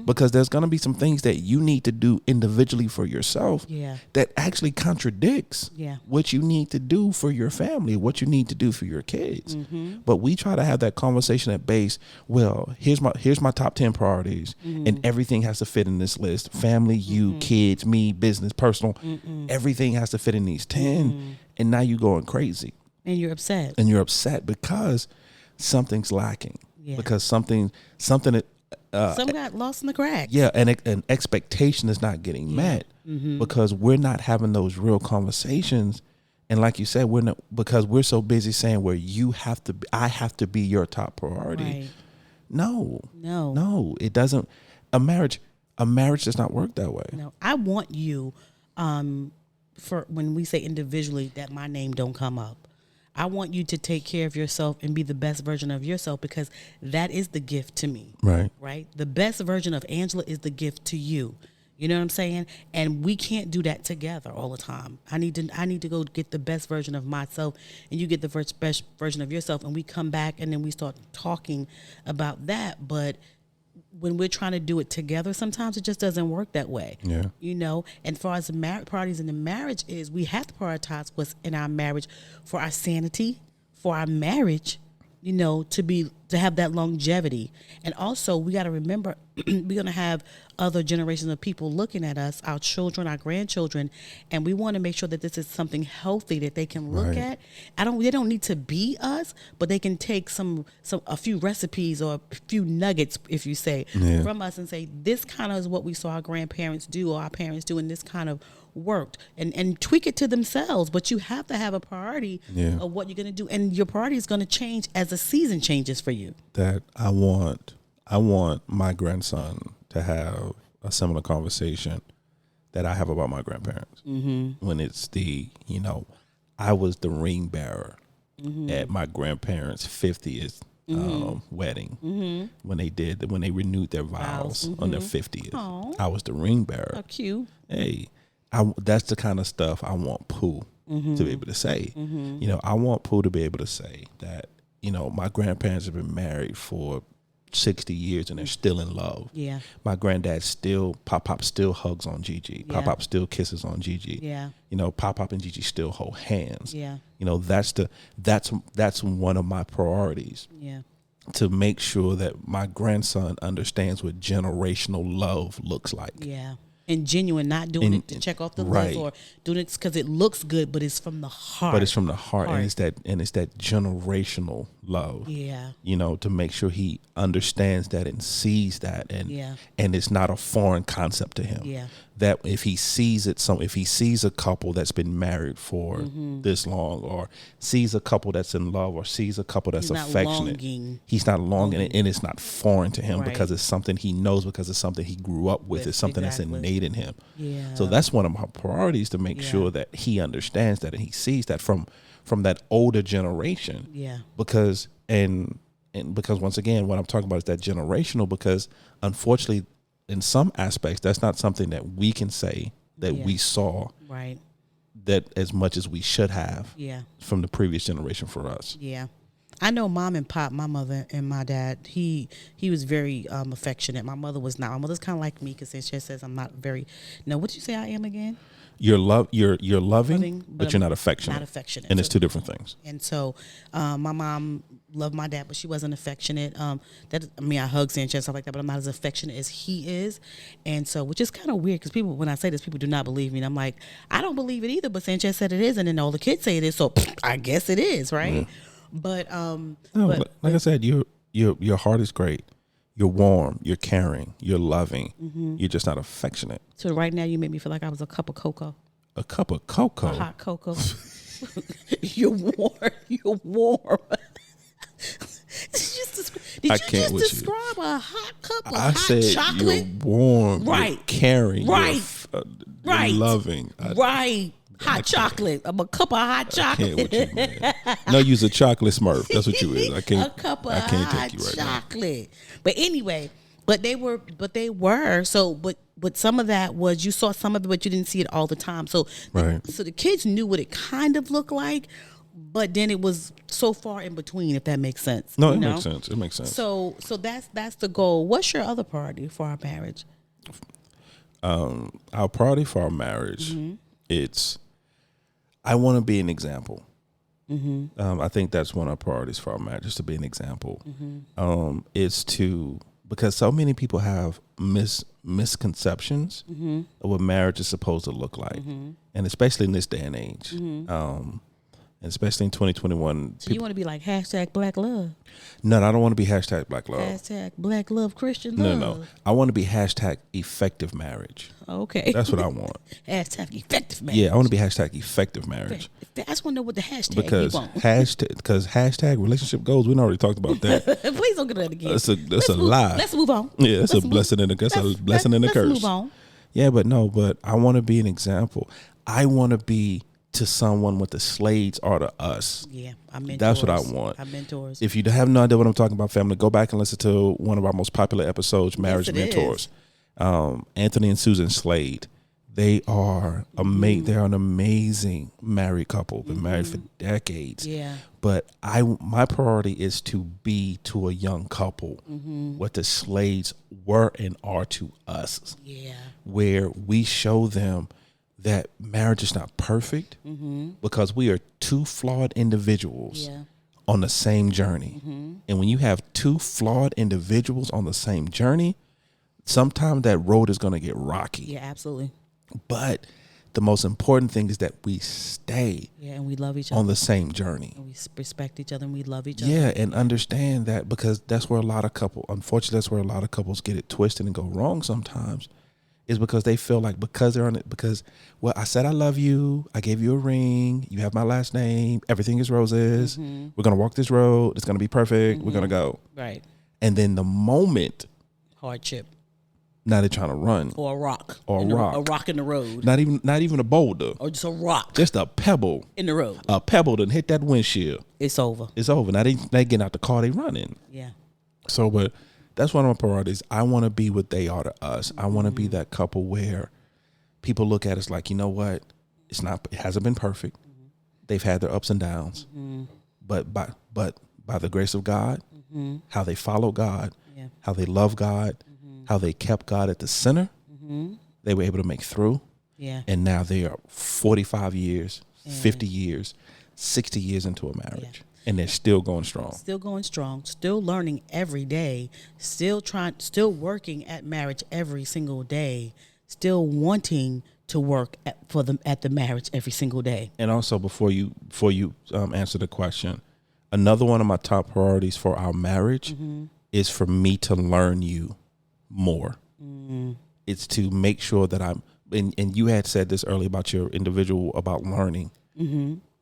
Because there's going to be some things that you need to do individually for yourself that actually contradicts what you need to do for your family, what you need to do for your kids. But we try to have that conversation at base. Well, here's my top 10 priorities, and everything has to fit in this list. Family, you, kids, me, business, personal. Everything has to fit in these 10. And now you're going crazy. And you're upset. And you're upset because something's lacking. Yeah. Because something some got lost in the cracks. Yeah, and an expectation is not getting met because we're not having those real conversations. And like you said, because we're so busy saying where I have to be your top priority. Right. No, it doesn't. A marriage does not work that way. No, I want you, for when we say individually that my name don't come up. I want you to take care of yourself and be the best version of yourself, because that is the gift to me. Right. The best version of Angela is the gift to you. You know what I'm saying? And we can't do that together all the time. I need to go get the best version of myself, and you get the best version of yourself, and we come back and then we start talking about that. But when we're trying to do it together, sometimes it just doesn't work that way. Yeah. You know, and as far as the priorities in the marriage is, we have to prioritize what's in our marriage for our sanity, for our marriage, you know, to have that longevity. And also we got to remember we're going to have other generations of people looking at us, our children, our grandchildren, and we want to make sure that this is something healthy that they can look at. They don't need to be us, but they can take a few recipes or a few nuggets, if you say, from us and say, this kind of is what we saw our grandparents do or our parents do, and this kind of worked, and tweak it to themselves. But you have to have a priority of what you're going to do, and your priority is going to change as the season changes for you. That I want my grandson to have a similar conversation that I have about my grandparents. When it's I was the ring bearer at my grandparents' 50th wedding when they renewed their vows on their 50th. Aww. I was the ring bearer. How cute. Hey, that's the kind of stuff I want Pooh to be able to say. I want Pooh to be able to say that, my grandparents have been married for 60 years and they're still in love. Yeah. My granddad Pop still hugs on Gigi. Yeah. Pop still kisses on Gigi. Yeah. Pop and Gigi still hold hands. Yeah. That's one of my priorities. Yeah. To make sure that my grandson understands what generational love looks like. Yeah. And genuine, not doing it to check off the list or doing it because it looks good, but it's from the heart. But it's from the heart. And it's that generational love. Yeah. To make sure he understands that and sees that, and it's not a foreign concept to him. Yeah. That if he sees if he sees a couple that's been married for this long, or sees a couple that's in love, or sees a couple that's affectionate, he's not longing, and it's not foreign to him because it's something he knows, because it's something he grew up with. It's something that's innate in him. Yeah. So that's one of my priorities, to make sure that he understands that and he sees that from that older generation. Yeah. Because because once again, what I'm talking about is that generational, because unfortunately, in some aspects, that's not something that we can say that we saw that as much as we should have from the previous generation for us. Yeah. I know Mom and Pop, my mother and my dad, he was very affectionate. My mother was not. My mother's kind of like me, because she says I'm not very. No, what did you say I am again? You're loving, but you're not affectionate. Not affectionate. And it's two different things. And so my mom loved my dad, but she wasn't affectionate. I hug Sanchez and stuff like that, but I'm not as affectionate as he is. And so, which is kind of weird, because when I say this, people do not believe me. And I'm like, I don't believe it either, but Sanchez said it is, and then all the kids say it is, so I guess it is, right? Yeah. But like I said, your heart is great. You're warm, you're caring, you're loving. You're just not affectionate. So right now you make me feel like I was a cup of cocoa. A cup of cocoa? A hot cocoa. You're warm. Did you just describe a hot cup of hot chocolate? You're warm, you're caring, you're loving. Hot chocolate. I'm a cup of hot chocolate. I can't with you, man. No, you're a chocolate Smurf. That's what you is. I can't take you right chocolate. Now. But anyway, But they were. So, but some of that was, you saw some of it, but you didn't see it all the time. So, Right. so the kids knew what it kind of looked like, but then it was so far in between, if that makes sense. No, it makes sense. It makes sense. So that's the goal. What's your other priority for our marriage? Our priority for our marriage, it's, I want to be an example. I think that's one of our priorities for our marriage, is to be an example. It's to, because so many people have misconceptions of what marriage is supposed to look like, and especially in this day and age, and especially in 2021. So you want to be like hashtag Black Love, No, I don't want to be hashtag Black Love. hashtag Black Love Christian Love. No. I want to be hashtag effective marriage. Okay, That's what I want. hashtag effective marriage. Yeah, I want to be hashtag effective marriage. I just want to know what the hashtag Because you want. hashtag relationship goals, we already talked about that. Please don't get that again. That's a lie. Let's move on. Yeah, that's Let's a blessing and a curse. Let's move on. Yeah, but I want to be an example. I want to be to someone what the Slades are to us. Yeah, our mentors. That's what I want. Our mentors. If you have no idea what I'm talking about, family, go back and listen to one of our most popular episodes, Marriage it Mentors. Anthony and Susan Slade. They are They're an amazing married couple. Been married for decades. Yeah. But my priority is to be to a young couple what the Slades were and are to us. Yeah. Where we show them that marriage is not perfect, because we are two flawed individuals on the same journey. And when you have two flawed individuals on the same journey, sometimes that road is going to get rocky. Yeah, absolutely. But the most important thing is that we stay and we love each other on the same journey. And we respect each other and we love each other. Yeah, and understand that, because that's where unfortunately, that's where a lot of couples get it twisted and go wrong sometimes, is because they feel like because they're on it, well, I said I love you, I gave you a ring, you have my last name, everything is roses, we're going to walk this road, it's going to be perfect, we're going to go. Right. And then the moment, hardship. now they're trying to run. Or a rock. Or a rock. A rock in the road. Not even a boulder. Or just a rock. Just a pebble. In the road. A pebble done hit that windshield. It's over. It's over. Now they getting out the car, they running. Yeah. So, but that's one of my priorities. I want to be what they are to us. I want to be that couple where people look at us like, you know what? It hasn't been perfect. They've had their ups and downs. But by the grace of God, how they follow God, how they love God, how they kept God at the center, they were able to make through. Yeah. And now they are 45 years, 50 years, 60 years into a marriage. Yeah. And they're still going strong. Still going strong, still learning every day, still working at marriage every single day, still wanting to work at the marriage every single day. And also, before you answer the question, another one of my top priorities for our marriage is for me to learn you more. It's to make sure that and you had said this earlier about your individual, about learning.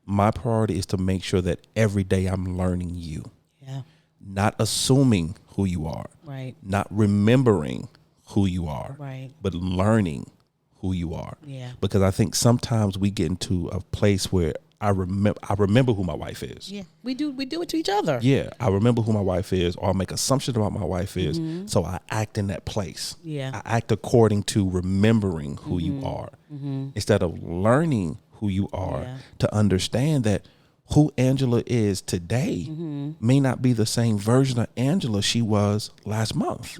My priority is to make sure that every day I'm learning you. Yeah. Not assuming who you are. Right. Not remembering who you are. Right. But learning who you are. Yeah. Because I think sometimes we get into a place where I remember who my wife is. Yeah. We do it to each other. Yeah. I remember who my wife is, or I make assumptions about my wife is. So I act in that place. Yeah. I act according to remembering who you are. Instead of learning who you are, to understand that who Angela is today may not be the same version of Angela she was last month,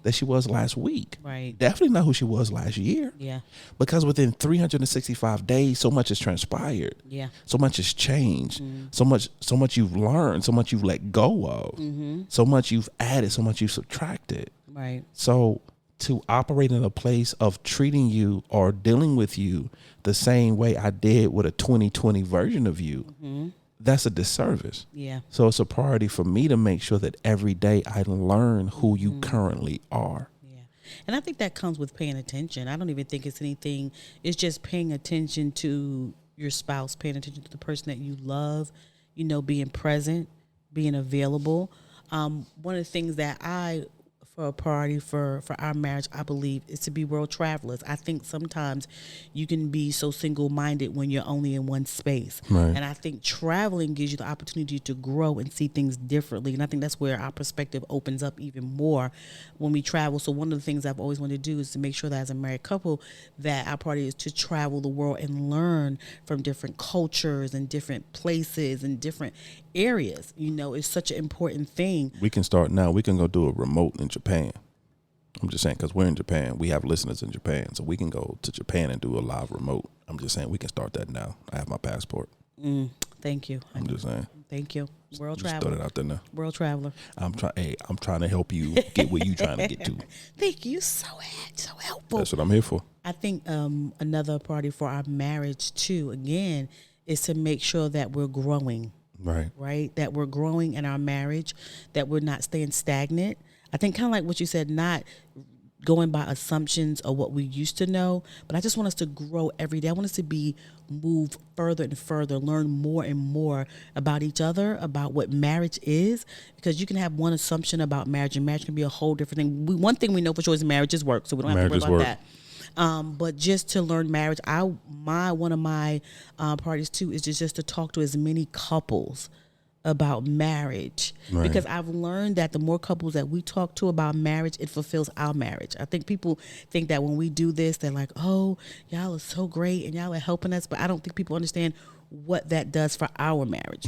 that she was last week. Right. Definitely not who she was last year. Yeah. Because within 365 days, so much has transpired. Yeah. So much has changed. So much you've learned, so much you've let go of, so much you've added, so much you've subtracted. Right. So to operate in a place of treating you or dealing with you the same way I did with a 2020 version of you, that's a disservice. Yeah. So it's a priority for me to make sure that every day I learn who you currently are. Yeah. And I think that comes with paying attention. I don't even think it's anything. It's just paying attention to your spouse, paying attention to the person that you love, being present, being available. One of the things that for a priority for our marriage, I believe, is to be world travelers. I think sometimes you can be so single-minded when you're only in one space. Right. And I think traveling gives you the opportunity to grow and see things differently. And I think that's where our perspective opens up even more when we travel. So one of the things I've always wanted to do is to make sure that as a married couple that our priority is to travel the world and learn from different cultures and different places and different areas. You know, it's such an important thing. We can start now. We can go do a remote in Japan. I'm just saying, because we're in Japan. We have listeners in Japan. So we can go to Japan and do a live remote. I'm just saying we can start that now. I have my passport. Thank you. I'm just saying. Thank you. World Just traveler. throw it out there now. World traveler. I'm trying to help you get where you trying to get to. Thank you. So helpful. That's what I'm here for. I think another priority for our marriage too, again, is to make sure that we're growing. Right? That we're growing in our marriage, that we're not staying stagnant. I think kind of like what you said, not going by assumptions of what we used to know, but I just want us to grow every day. I want us to move further and further, learn more and more about each other, about what marriage is, because you can have one assumption about marriage, and marriage can be a whole different thing. One thing we know for sure is marriage is work, so we don't have to worry about that. But just to learn marriage, one of my priorities too is just to talk to as many couples about marriage, because I've learned that the more couples that we talk to about marriage, it fulfills our marriage. I think people think that when we do this, they're like, oh, y'all are so great and y'all are helping us, but I don't think people understand what that does for our marriage.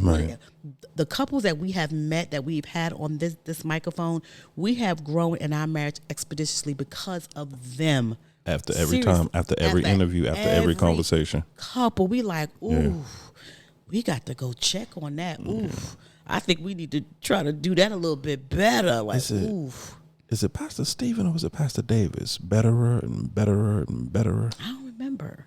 The couples that we have met, that we've had on this microphone, we have grown in our marriage expeditiously because of them. After every time, after every interview, after every conversation. Couple, we like, ooh, we got to go check on that. Ooh, I think we need to try to do that a little bit better. Like, is it Pastor Stephen or was it Pastor Davis? Betterer and betterer and betterer. I don't remember.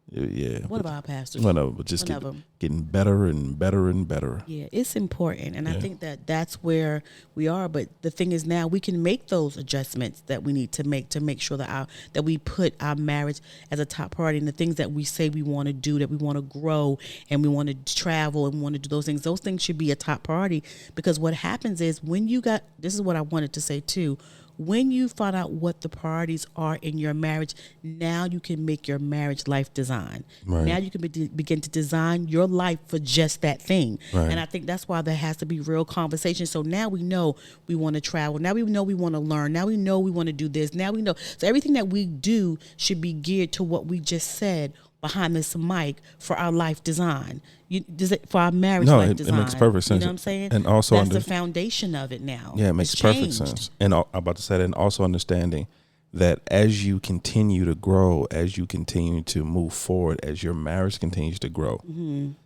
Yeah. What about pastors? Well, no, but just getting better and better and better. Yeah, it's important. And I think that's where we are. But the thing is, now we can make those adjustments that we need to make sure that that we put our marriage as a top priority. And the things that we say we want to do, that we want to grow and we want to travel and we want to do those things should be a top priority. Because what happens is this is what I wanted to say too. When you find out what the priorities are in your marriage, now you can make your marriage life design. Now you can begin to design your life for just that thing. And I think that's why there has to be real conversation. So now we know we want to travel. Now we know we want to learn. Now we know we want to do this. Now we know. So everything that we do should be geared to what we just said behind this mic for our life design. For our marriage life design. No, it makes perfect sense. You know what I'm saying? And also that's the foundation of it now. Yeah, it makes perfect sense. And I'm about to say that, and also understanding that as you continue to grow, as you continue to move forward, as your marriage continues to grow,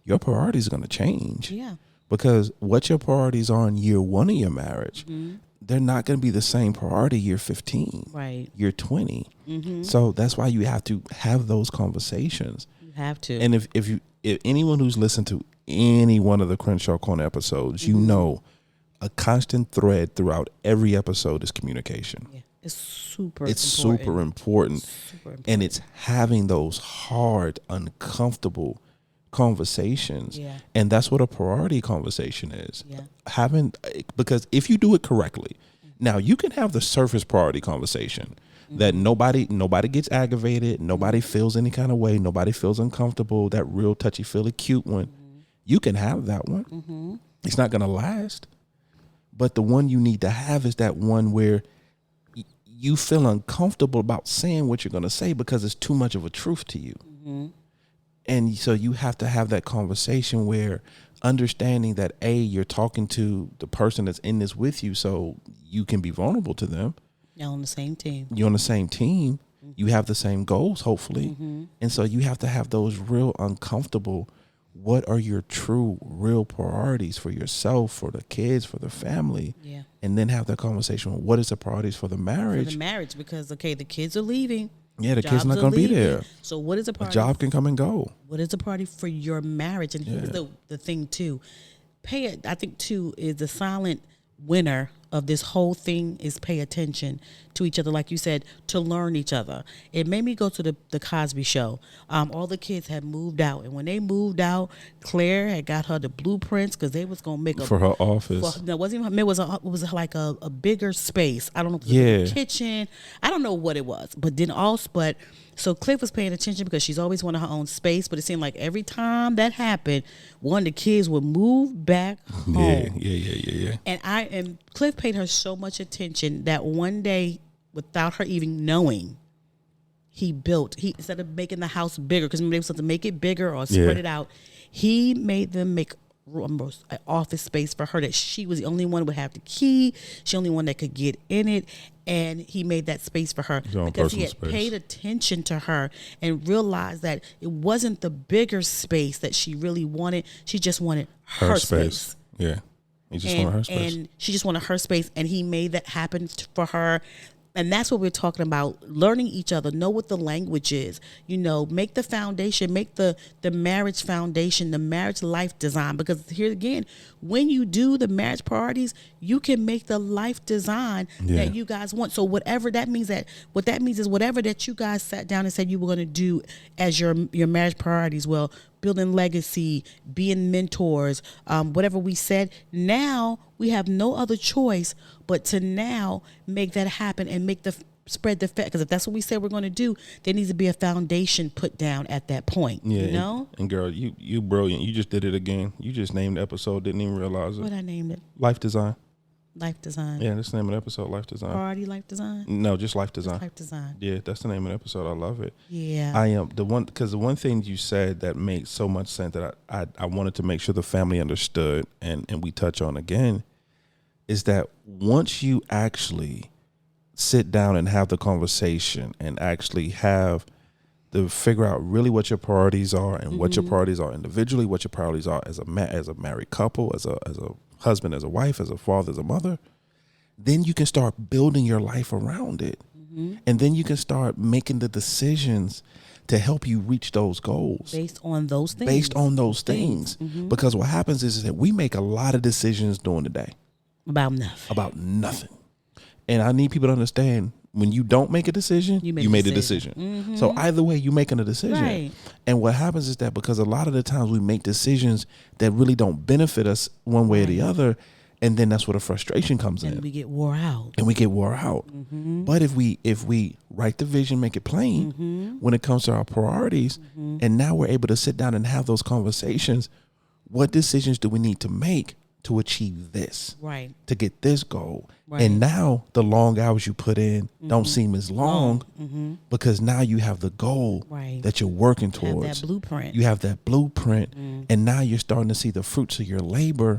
your priorities are going to change. Yeah. Because what your priorities are in year one of your marriage, they're not going to be the same priority year 15, year 20. So that's why you have to have those conversations. You have to. And if anyone who's listened to any one of the Crenshaw Corner episodes, you know a constant thread throughout every episode is communication. Yeah. It's super important. And it's having those hard, uncomfortable conversations. And that's what a priority conversation is. Because if you do it correctly, now you can have the surface priority conversation that nobody gets aggravated, nobody feels any kind of way, nobody feels uncomfortable, that real touchy-feely cute one. You can have that one. It's not going to last. But the one you need to have is that one where you feel uncomfortable about saying what you're going to say because it's too much of a truth to you. And so you have to have that conversation where understanding that, A, you're talking to the person that's in this with you so you can be vulnerable to them. You're on the same team. You're on the same team. You have the same goals, hopefully. And so you have to have those real uncomfortable, what are your true, real priorities for yourself, for the kids, for the family? And then have that conversation. What is the priorities for the marriage? For the marriage, because, the kids are leaving. Yeah, the kid's not going to be there. So what is a priority? A job can come and go. What is a priority for your marriage? And here's the thing, too. I think, too, is the silent winner of this whole thing is pay attention to each other, like you said, to learn each other. It made me go to the Cosby Show. All the kids had moved out, and when they moved out, Claire had got her the blueprints because they was gonna make a for her office. Well, no, it wasn't even. It was like a bigger space. I don't know if it was a kitchen. I don't know what it was, but then also, so Cliff was paying attention because she's always wanted her own space. But it seemed like every time that happened, one of the kids would move back home. Yeah. And Cliff paid her so much attention that one day, without her even knowing, he instead of making the house bigger, because maybe they were supposed to make it bigger or spread it out, he made them make an office space for her that she was the only one who would have the key. She only one that could get in it, and he made that space for her because he had paid attention to her and realized that it wasn't the bigger space that she really wanted. She just wanted her space. Yeah, he just wanted her space, and she just wanted her space, and he made that happen for her. And that's what we're talking about, learning each other, know what the language is, make the foundation, make the marriage foundation, the marriage life design. Because here again, when you do the marriage priorities, you can make the life design that you guys want. So whatever that means, whatever that you guys sat down and said you were going to do as your marriage priorities, well, building legacy, being mentors, whatever we said, now we have no other choice but to now make that happen and spread the fact. Because if that's what we said we're going to do, there needs to be a foundation put down at that point. Yeah, And girl, you brilliant. You just did it again. You just named the episode, didn't even realize it. What I named it? Life design. Life design. Yeah, that's the name of the episode, life design. Priority life design? No, just life design. Just life design. Yeah, that's the name of the episode. I love it. Yeah. I am the one thing you said that makes so much sense that I wanted to make sure the family understood and we touch on again is that once you actually sit down and have the conversation and actually have to figure out really what your priorities are and what your priorities are individually, what your priorities are as a married couple, as a husband, as a wife, as a father, as a mother, then you can start building your life around it. And then you can start making the decisions to help you reach those goals. Based on those things. Because what happens is that we make a lot of decisions during the day. About nothing. And I need people to understand, when you don't make a decision, you made a decision. So either way, you're making a decision. Right. And what happens is that because a lot of the times we make decisions that really don't benefit us one way or the other, and then that's where the frustration comes in. And we get wore out. But if we write the vision, make it plain when it comes to our priorities, and now we're able to sit down and have those conversations, what decisions do we need to make to achieve this, right, to get this goal? Right. And now the long hours you put in don't seem as long because now you have the goal that you're working towards. You have that blueprint. And now you're starting to see the fruits of your labor,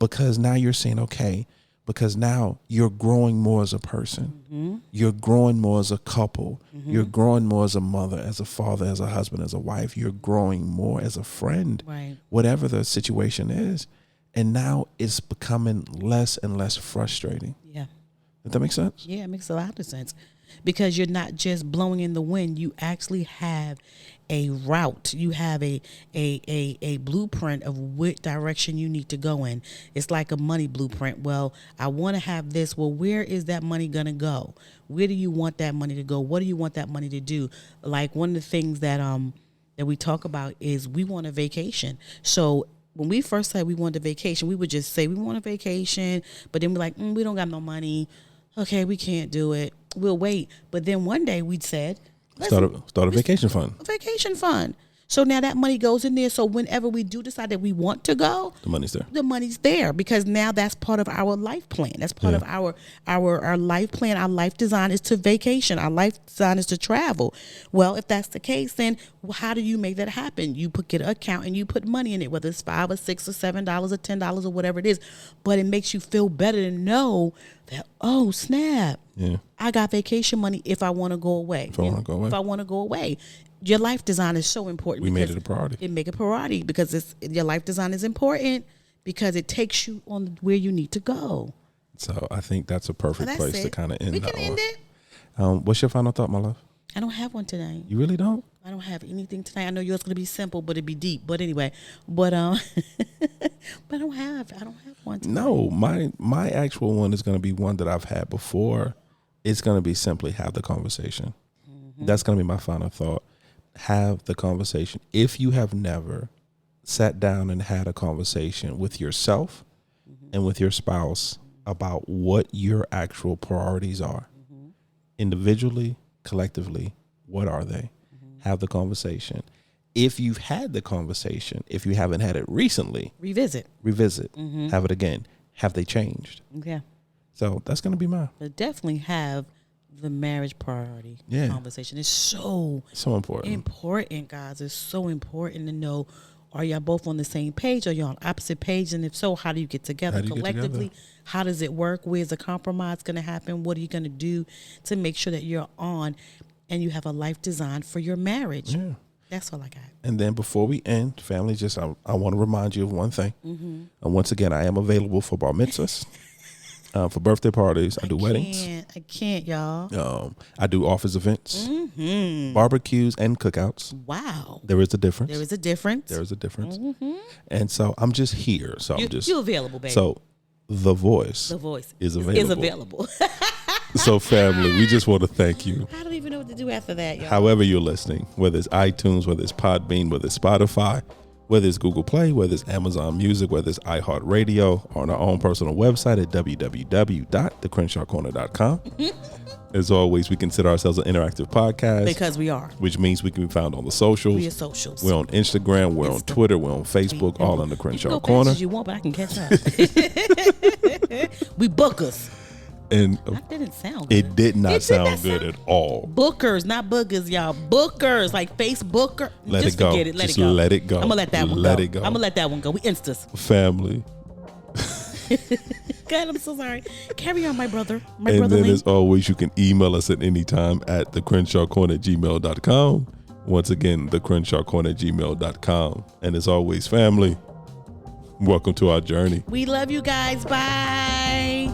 because now you're saying, okay, because now you're growing more as a person, you're growing more as a couple, you're growing more as a mother, as a father, as a husband, as a wife, you're growing more as a friend, whatever the situation is. And now it's becoming less and less frustrating. Yeah. Does that make sense? Yeah, it makes a lot of sense. Because you're not just blowing in the wind. You actually have a route. You have a blueprint of which direction you need to go in. It's like a money blueprint. Well, I want to have this. Well, where is that money going to go? Where do you want that money to go? What do you want that money to do? Like one of the things that we talk about is we want a vacation. So when we first said we wanted a vacation, we would just say we want a vacation, but then we're like, we don't got no money. Okay, we can't do it. We'll wait. But then one day we said, start a vacation fund. A vacation fund. So now that money goes in there. So whenever we do decide that we want to go, the money's there. The money's there because now that's part of our life plan. That's part of our life plan. Our life design is to vacation. Our life design is to travel. Well, if that's the case, then how do you make that happen? You get an account and you put money in it, whether it's $5 or $6 or $7 or $10 or whatever it is. But it makes you feel better to know that, oh, snap. Yeah. I got vacation money if I want to go away. If I want to go away. Your life design is so important. We made it a priority. It make a priority because your life design is important because it takes you on where you need to go. So I think that's a perfect place to kind of end. We can end it. What's your final thought, my love? I don't have one today. You really don't? I don't have anything tonight. I know yours gonna be simple, but it'd be deep. But anyway, but but I don't have one tonight. No, my actual one is gonna be one that I've had before. It's gonna be simply have the conversation. That's gonna be my final thought. Have the conversation. If you have never sat down and had a conversation with yourself and with your spouse about what your actual priorities are, individually, collectively, what are they? Have the conversation. If you've had the conversation, if you haven't had it recently, revisit, have it again. Have they changed? Yeah. So that's going to be mine. But definitely have the marriage priority conversation. It's so important. Important, guys. It's so important to know, are y'all both on the same page? Are y'all on opposite page? And if so, how do you get together collectively? How does it work? Where's the compromise going to happen? What are you going to do to make sure that you're on and you have a life designed for your marriage? Yeah. That's all I got. And then before we end, family, I want to remind you of one thing. And once again, I am available for bar mitzvahs, for birthday parties. I do weddings. I can't, y'all. I do office events, barbecues, and cookouts. Wow. There is a difference. There is a difference. There is a difference. And so I'm just here. So you're available, baby. So the voice is available. So family, we just want to thank you. I don't even know what to do after that, y'all. However you're listening, whether it's iTunes, whether it's Podbean, whether it's Spotify, whether it's Google Play, whether it's Amazon Music, whether it's iHeartRadio, on our own personal website at www.thecrenshawcorner.com. As always, we consider ourselves an interactive podcast. Because we are. Which means we can be found on the socials. We are socials. We're on Instagram, we're on Twitter, we're on Facebook, all on the Crenshaw Corner. You want, but I can catch up. We bookers. And that didn't sound good. It did not sound good at all. Bookers, not boogers, y'all. Bookers, like Facebooker. Let it go. Forget it. Let it go. I'm gonna let that one go. Let it go. I'm gonna let that one go. We instas. Family. God, I'm so sorry. Carry on, my brother. And then as always, you can email us at any time at thecrenshawcorner@gmail.com. Once again, thecrenshawcorner@gmail.com. And as always, family, welcome to our journey. We love you guys. Bye.